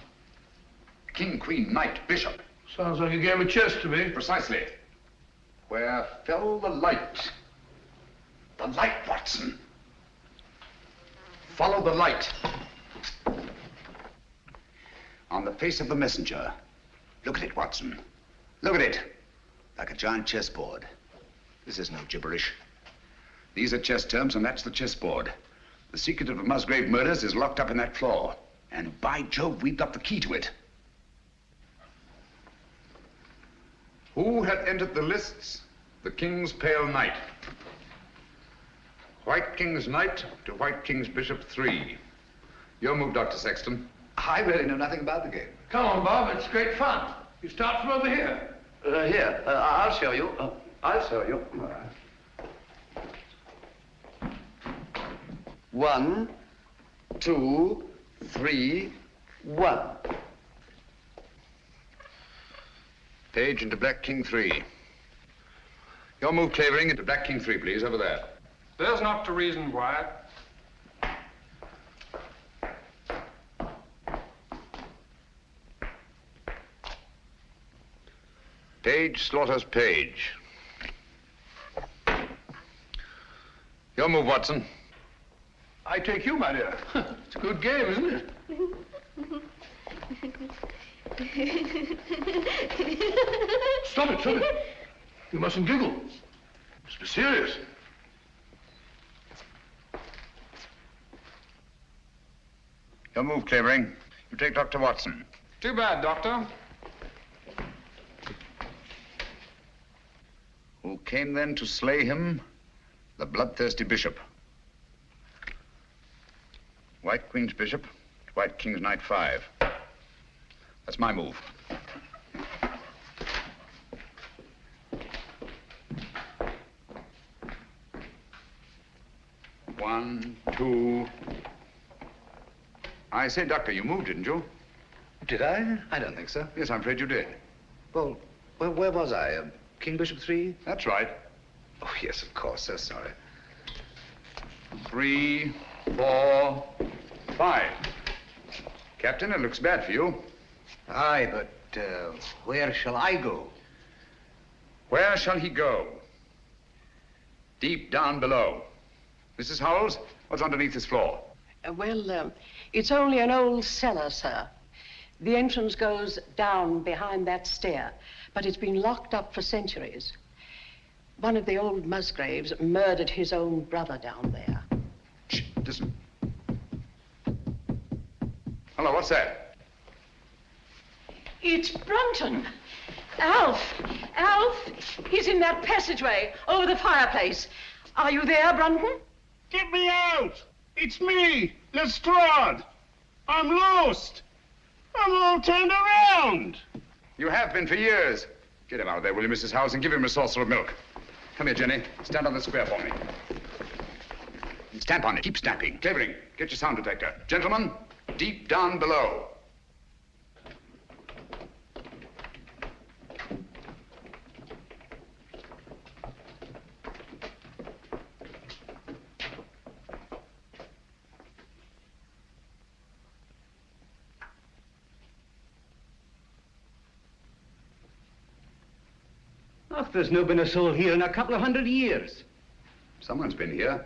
King, Queen, Knight, Bishop.
Sounds like a game of chess to me.
Precisely. Where fell the light? The light, Watson. Follow the light. On the face of the messenger. Look at it, Watson. Look at it. Like a giant chessboard. This is no gibberish. These are chess terms, and that's the chessboard. The secret of the Musgrave murders is locked up in that floor. And by Jove, we've got the key to it. Who had entered the lists? The King's Pale Knight. White King's Knight to White King's Bishop 3. Your move, Dr. Sexton.
I really know nothing about the game.
Come on, Bob. It's great fun. You start from over here.
Here, I'll show you. I'll show you. 1, 2, 3, 1.
Page into Black King 3. Your move, Clavering, into Black King 3, please, over there.
There's not to reason why.
Page slaughters Page. Your move, Watson.
I take you, my dear. It's a good game, isn't it? Stop it, stop it. You mustn't giggle. Must be serious.
Your move, Clavering. You take Dr. Watson.
Too bad, Doctor.
Who came then to slay him? The bloodthirsty bishop. White Queen's bishop, White King's knight 5. That's my move. One, two. I say, Doctor, you moved, didn't you?
Did I? I don't think so.
Yes, I'm afraid you did.
Well, where was I? King Bishop 3?
That's right.
Oh, yes, of course. So sorry.
3, 4, 5. Captain, it looks bad for you.
Aye, but where shall I go?
Where shall he go? Deep down below. Mrs. Howells, what's underneath this floor?
It's only an old cellar, sir. The entrance goes down behind that stair, but it's been locked up for centuries. One of the old Musgraves murdered his own brother down there.
Shh, listen. Hello, what's that?
It's Brunton. Alf! Alf! He's in that passageway over the fireplace. Are you there, Brunton?
Get me out! It's me, Lestrade. I'm lost. I'm all turned around.
You have been for years. Get him out of there, will you, Mrs. Howells, and give him a saucer of milk. Come here, Jenny. Stand on the square for me. Stamp on it. Keep stamping. Clavering, get your sound detector. Gentlemen, deep down below.
There's no been a soul here in a couple of 100 years.
Someone's been here,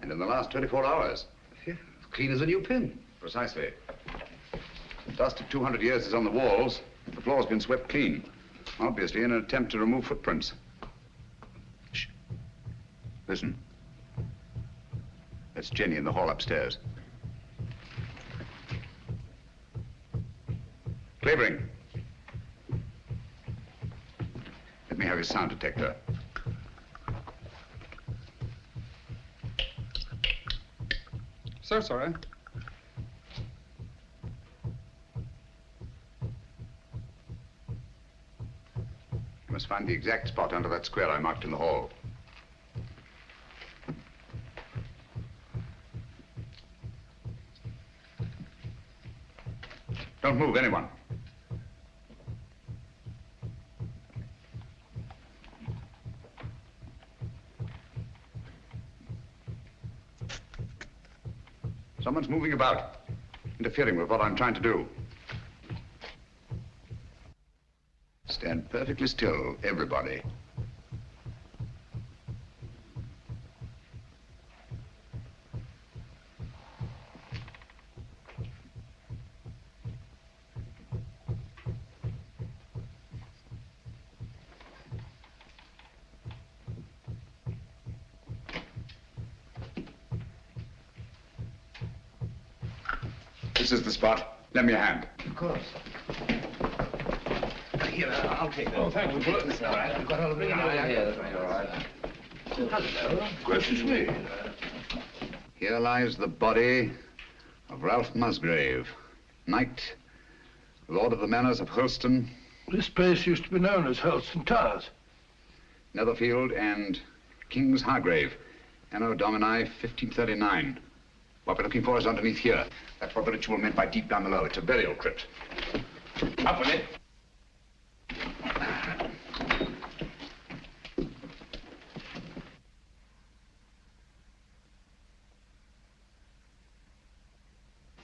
and in the last 24 hours.
Yeah, clean as a new pin.
Precisely. The dust of 200 years is on the walls. The floor's been swept clean, obviously in an attempt to remove footprints. Shh. Listen. That's Jenny in the hall upstairs. Clavering. Let me have his sound detector.
So sorry.
You must find the exact spot under that square I marked in the hall. Don't move, anyone. Someone's moving about, interfering with what I'm trying to do. Stand perfectly still, everybody. This is the spot. Lend me a hand.
Of course. Here, I'll take that.
Oh, thank you.
That's all right. I've got all of it. Yeah, that's right. All right.
Hello. Questions me.
Here lies the body of Ralph Musgrave, knight, lord of the manors of Holston.
This place used to be known as Holston Towers.
Netherfield and King's Hargrave, Anno Domini 1539. What we're looking for is underneath here. That's what the ritual meant by deep down below. It's a burial crypt. Up with it.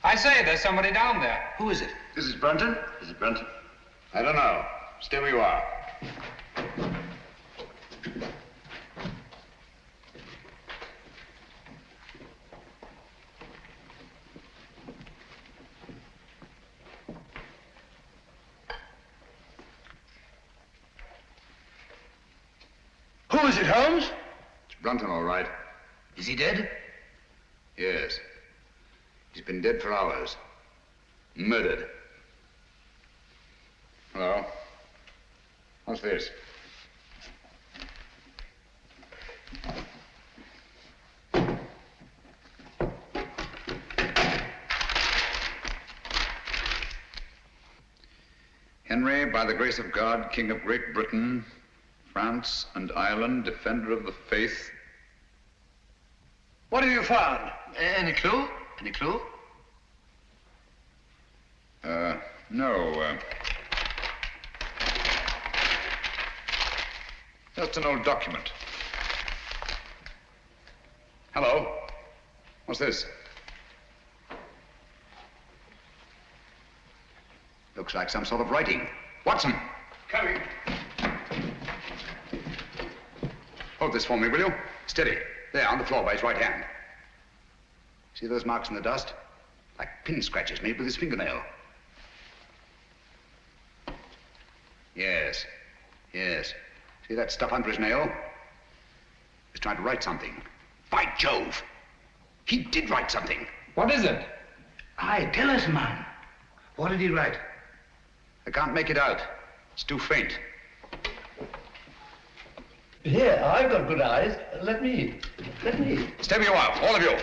I say, there's somebody down there.
Who is it?
This is Brunton? Is it Brunton? I don't know. Stay where you are.
Who is it, Holmes?
It's Brunton, all right.
Is he dead?
Yes. He's been dead for hours. Murdered. Hello? What's this? Henry, by the grace of God, King of Great Britain, France and Ireland, defender of the faith.
What have you found?
Any clue? Any clue?
No. Just an old document. Hello? What's this? Looks like some sort of writing. Watson!
Coming.
Hold this for me, will you? Steady. There, on the floor by his right hand. See those marks in the dust? Like pin scratches made with his fingernail. Yes. Yes. See that stuff under his nail? He's trying to write something. By Jove! He did write something.
What is it?
Aye, tell us, man. What did he write?
I can't make it out. It's too faint.
Here, I've got good eyes. Let me.
Step you out, all of you.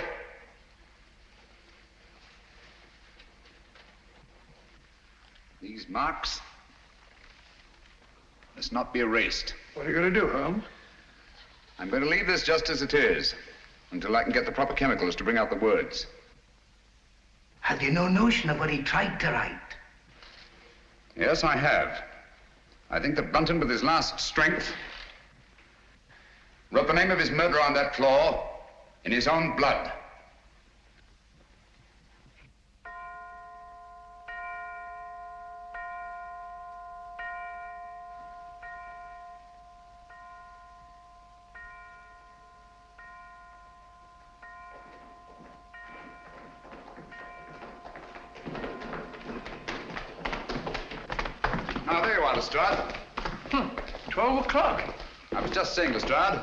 These marks must not be erased.
What are you going to do, Holmes?
I'm going to leave this just as it is, until I can get the proper chemicals to bring out the words.
Have you no notion of what he tried to write?
Yes, I have. I think that Brunton, with his last strength, wrote the name of his murderer on that floor in his own blood. Now, there you are, Lestrade.
12 o'clock.
I was just saying, Lestrade,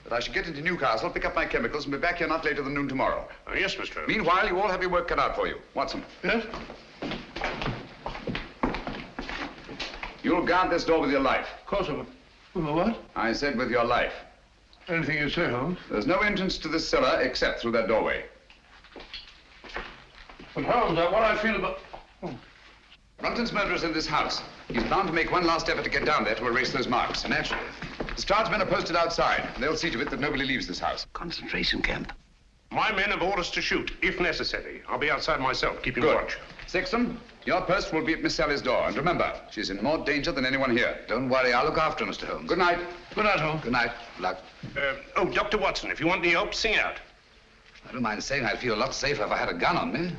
that I should get into Newcastle, pick up my chemicals, and be back here not later than noon tomorrow.
Yes, Mr. Holmes.
Meanwhile, you all have your work cut out for you. Watson.
Yes?
You'll guard this door with your life.
Of course I will. With my what?
I said with your life.
Anything you say, Holmes.
There's no entrance to this cellar except through that doorway.
But Holmes, what I feel about...
Brunton's murderer's in this house. He's bound to make one last effort to get down there to erase those marks. Naturally. Lestrade's men are posted outside. They'll see to it that nobody leaves this house.
Concentration camp.
My men have orders to shoot, if necessary. I'll be outside myself, keeping watch.
Sexton, your post will be at Miss Sally's door. And remember, she's in more danger than anyone here. Don't worry, I'll look after her, Mr. Holmes. Good night.
Good night, Holmes.
Good night. Luck.
Oh, Dr. Watson, if you want any help, sing out.
I don't mind saying I'd feel a lot safer if I had a gun on me.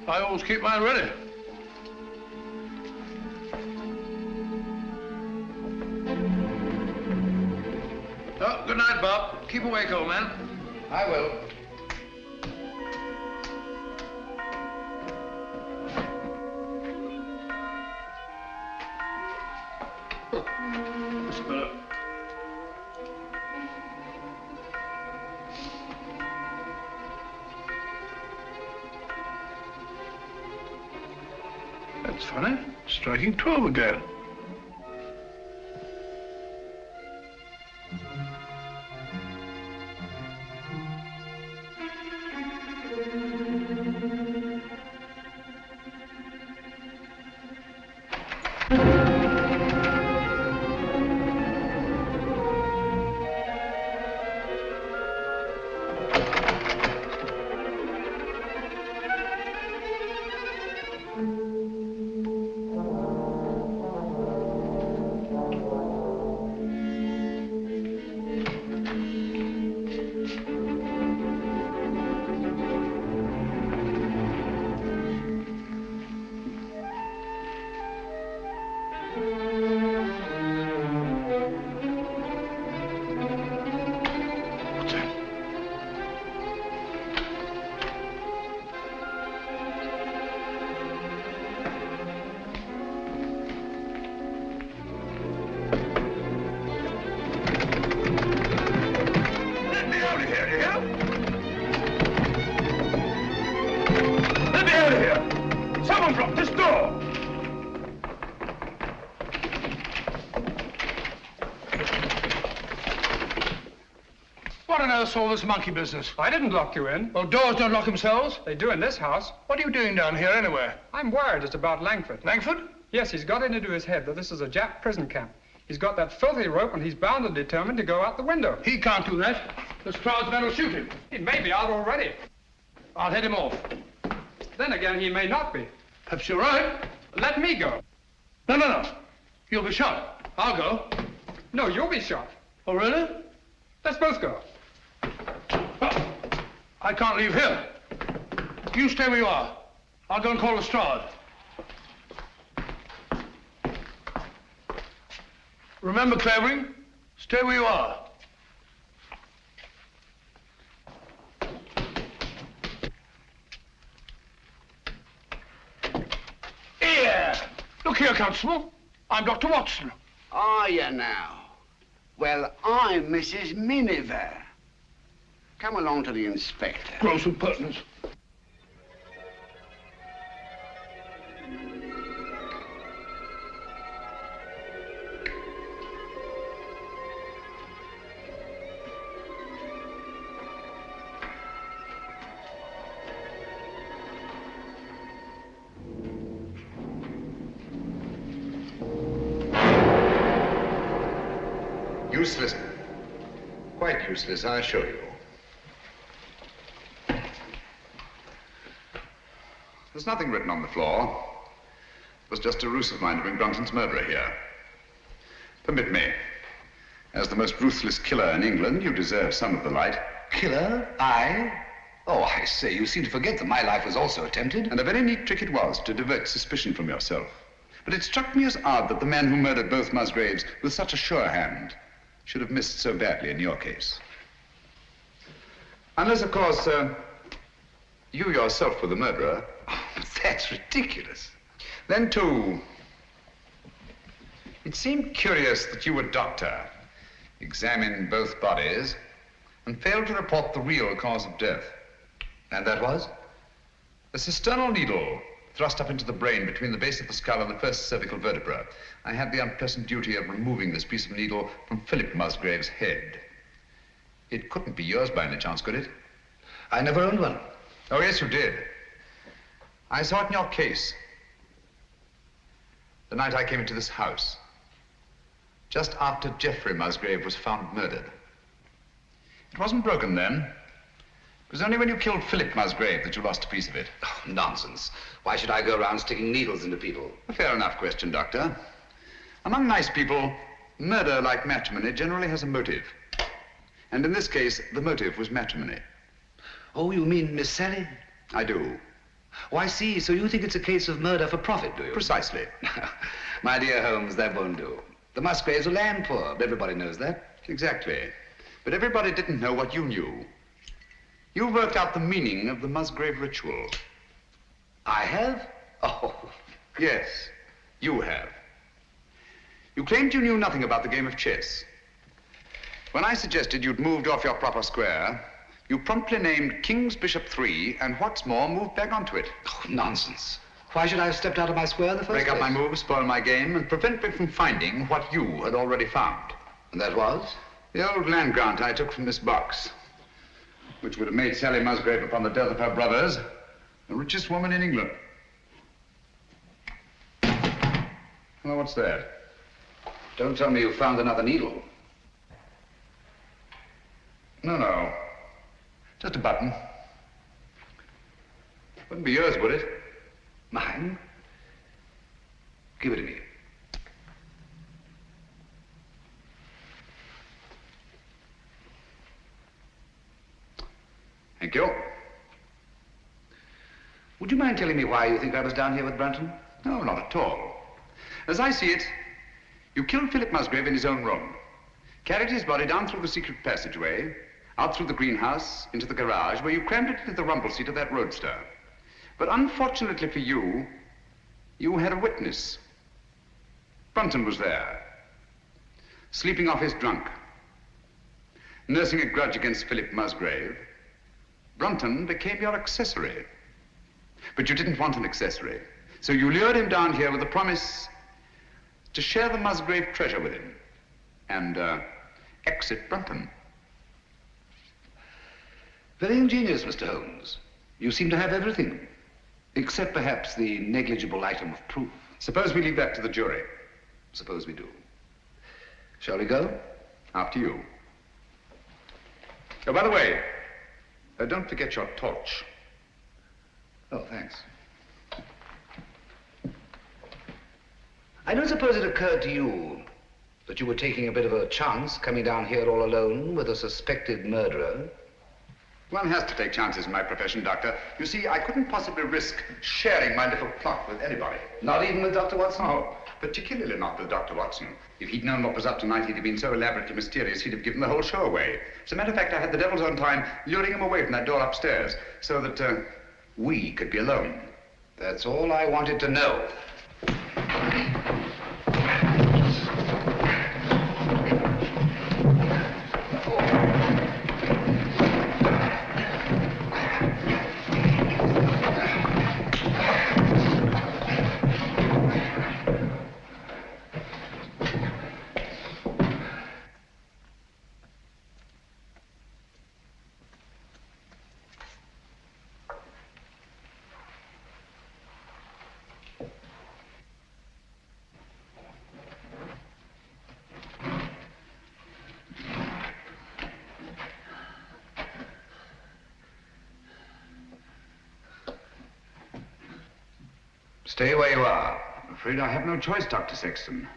I always keep mine ready. Oh, good night, Bob. Keep awake, old man.
I will.
That's better. That's funny. Striking 12 again. out of here! Someone block this door! What on earth's all this monkey business?
I didn't lock you in.
Well, doors don't lock themselves.
They do in this house.
What are you doing down here anyway?
I'm worried it's about Langford.
Langford?
Yes, he's got it into his head that this is a Jap prison camp. He's got that filthy rope and he's bound and determined to go out the window.
He can't do that. The Stroud's men will shoot him.
He may be out already.
I'll head him off.
Then again, he may not be.
Perhaps you're right.
Let me go.
No. You'll be shot. I'll go.
No, you'll be shot.
Oh, really?
Let's both go.
Oh, I can't leave here. You stay where you are. I'll go and call the Stroud. Remember, Clavering, stay where you are. Here! Look here, Constable. I'm Dr. Watson.
Are you now? Well, I'm Mrs. Miniver. Come along to the inspector.
Gross impertinence.
Useless. Quite useless, I assure you. There's nothing written on the floor. It was just a ruse of mine to bring Brunton's murderer here. Permit me. As the most ruthless killer in England, you deserve some of the light.
Killer? I? Oh, I say, you seem to forget that my life was also attempted.
And a very neat trick it was to divert suspicion from yourself. But it struck me as odd that the man who murdered both Musgraves with such a sure hand should have missed so badly in your case. Unless, of course, you yourself were the murderer.
Oh, that's ridiculous.
Then, too, it seemed curious that you, a doctor, examined both bodies and failed to report the real cause of death.
And that was?
A cisternal needle thrust up into the brain between the base of the skull and the first cervical vertebra. I had the unpleasant duty of removing this piece of needle from Philip Musgrave's head. It couldn't be yours by any chance, could it?
I never owned one.
Oh, yes, you did. I saw it in your case. The night I came into this house. Just after Geoffrey Musgrave was found murdered. It wasn't broken then. It was only when you killed Philip Musgrave that you lost a piece of it.
Oh, nonsense. Why should I go around sticking needles into people?
A fair enough question, Doctor. Among nice people, murder, like matrimony, generally has a motive. And in this case, the motive was matrimony.
Oh, you mean Miss Sally?
I do.
Oh, I see. So you think it's a case of murder for profit, do you?
Precisely.
My dear Holmes, that won't do. The Musgraves are land poor, but everybody knows that.
Exactly. But everybody didn't know what you knew. You worked out the meaning of the Musgrave ritual.
I have? Oh.
Yes, you have. You claimed you knew nothing about the game of chess. When I suggested you'd moved off your proper square, you promptly named King's Bishop 3, and what's more, moved back onto it.
Oh, nonsense. Why should I have stepped out of my square in the first place?
Break up my move, spoil my game, and prevent me from finding what you had already found.
And that was?
The old land grant I took from Miss Box, which would have made Sally Musgrave, upon the death of her brothers, the richest woman in England. Well, what's that?
Don't tell me you found another needle.
No. Just a button. Wouldn't be yours, would it?
Mine? Give it to me.
Thank you.
Would you mind telling me why you think I was down here with Brunton?
No, not at all. As I see it, you killed Philip Musgrave in his own room, carried his body down through the secret passageway, out through the greenhouse, into the garage, where you crammed it into the rumble seat of that roadster. But unfortunately for you, you had a witness. Brunton was there, sleeping off his drunk, nursing a grudge against Philip Musgrave. Brunton became your accessory. But you didn't want an accessory. So you lured him down here with the promise to share the Musgrave treasure with him and exit Brunton.
Very ingenious, Mr. Holmes. You seem to have everything, except perhaps the negligible item of proof.
Suppose we leave that to the jury.
Suppose we do. Shall we go?
After you. Oh, by the way, don't forget your torch.
Oh, thanks. I don't suppose it occurred to you that you were taking a bit of a chance coming down here all alone with a suspected murderer?
One has to take chances in my profession, Doctor. You see, I couldn't possibly risk sharing my little plot with anybody.
Not even with Dr. Watson?
No, particularly not with Dr. Watson. If he'd known what was up tonight, he'd have been so elaborately mysterious, he'd have given the whole show away. As a matter of fact, I had the devil's own time luring him away from that door upstairs so that we could be alone.
That's all I wanted to know.
Stay where you are. I'm afraid I have no choice, Dr. Sexton.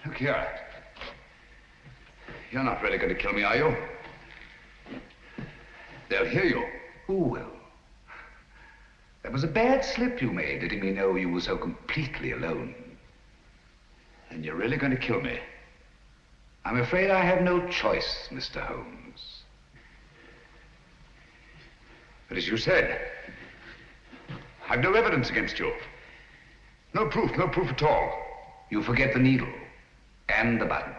Look here. You're not really going to kill me, are you? They'll hear you.
Who will? That was a bad slip you made, letting me know you were so completely alone.
And you're really going to kill me?
I'm afraid I have no choice, Mr. Holmes.
But as you said, I've no evidence against you. No proof at all.
You forget the needle and the button.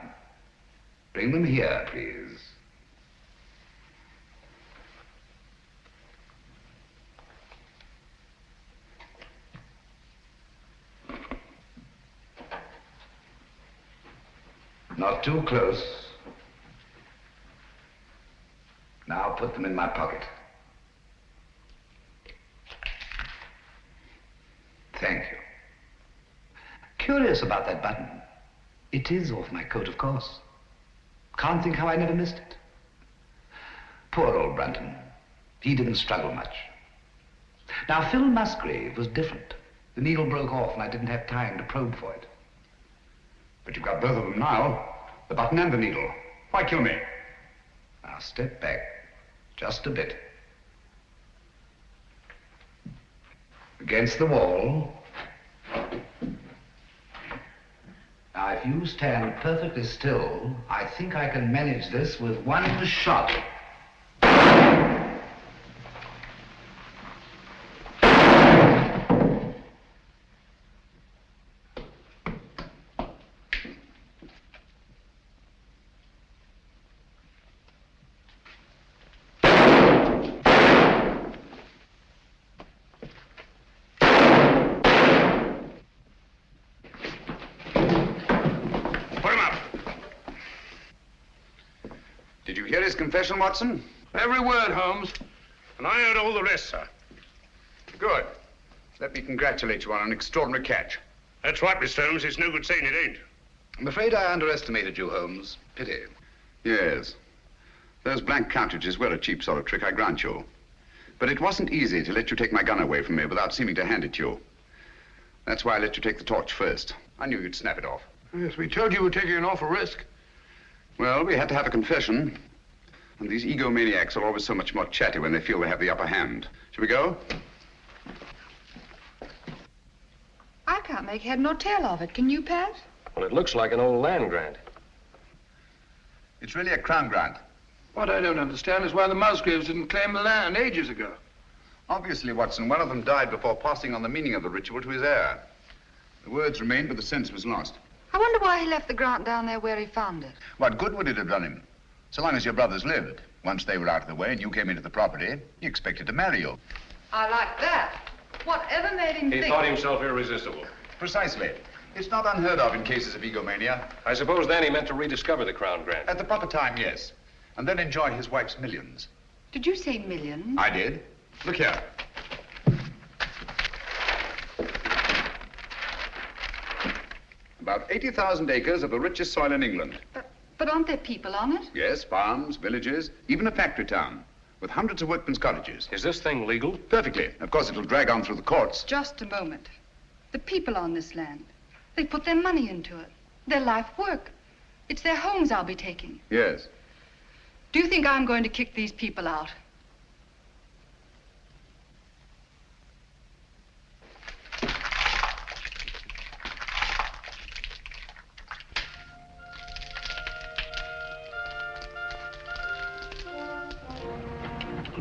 Bring them here, please. Not too close. Now put them in my pocket. Thank you. Curious about that button. It is off my coat, of course. Can't think how I never missed it. Poor old Brunton. He didn't struggle much. Now, Phil Musgrave was different. The needle broke off and I didn't have time to probe for it.
But you've got both of them now. The button and the needle. Why kill me?
Now, step back. Just a bit. Against the wall. Now, if you stand perfectly still, I think I can manage this with one shot.
Did you hear his confession, Watson?
Every word, Holmes.
And I heard all the rest, sir.
Good. Let me congratulate you on an extraordinary catch.
That's right, Mr. Holmes. It's no good saying it ain't.
I'm afraid I underestimated you, Holmes. Pity.
Yes. Those blank cartridges were a cheap sort of trick, I grant you. But it wasn't easy to let you take my gun away from me without seeming to hand it to you. That's why I let you take the torch first. I knew you'd snap it off.
Yes, we told you we were taking an awful risk.
Well, we had to have a confession. And these egomaniacs are always so much more chatty when they feel they have the upper hand. Shall we go?
I can't make head nor tail of it. Can you, Pat?
Well, it looks like an old land grant.
It's really a crown grant.
What I don't understand is why the Musgraves didn't claim the land ages ago.
Obviously, Watson, one of them died before passing on the meaning of the ritual to his heir. The words remained, but the sense was lost.
I wonder why he left the grant down there where he found it.
What good would it have done him? So long as your brothers lived. Once they were out of the way and you came into the property, he expected to marry you.
I like that. Whatever made him
He
think...
thought himself irresistible.
Precisely. It's not unheard of in cases of egomania.
I suppose then he meant to rediscover the crown grant.
At the proper time, yes. And then enjoy his wife's millions.
Did you say millions?
I did. Look here. About 80,000 acres of the richest soil in England.
But aren't there people on it?
Yes, farms, villages, even a factory town, with hundreds of workmen's cottages.
Is this thing legal?
Perfectly. Of course, it'll drag on through the courts.
Just a moment. The people on this land, they put their money into it, their life work. It's their homes I'll be taking.
Yes.
Do you think I'm going to kick these people out?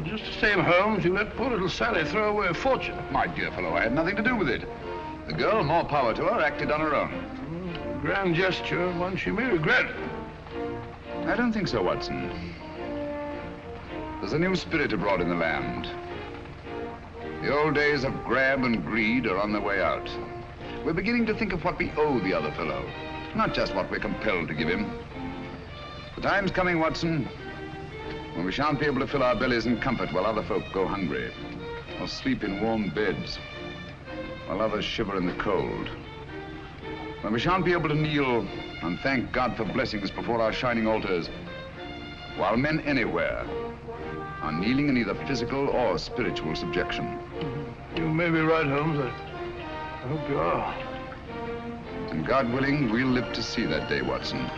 Just the same, Holmes, you let poor little Sally throw away a fortune.
My dear fellow, I had nothing to do with it. The girl, more power to her, acted on her own.
Grand gesture, one she may regret.
I don't think so, Watson. There's a new spirit abroad in the land. The old days of grab and greed are on their way out. We're beginning to think of what we owe the other fellow, not just what we're compelled to give him. The time's coming, Watson, when we shan't be able to fill our bellies in comfort while other folk go hungry, or sleep in warm beds, while others shiver in the cold. When we shan't be able to kneel and thank God for blessings before our shining altars, while men anywhere are kneeling in either physical or spiritual subjection.
You may be right, Holmes. I hope you are.
And God willing, we'll live to see that day, Watson.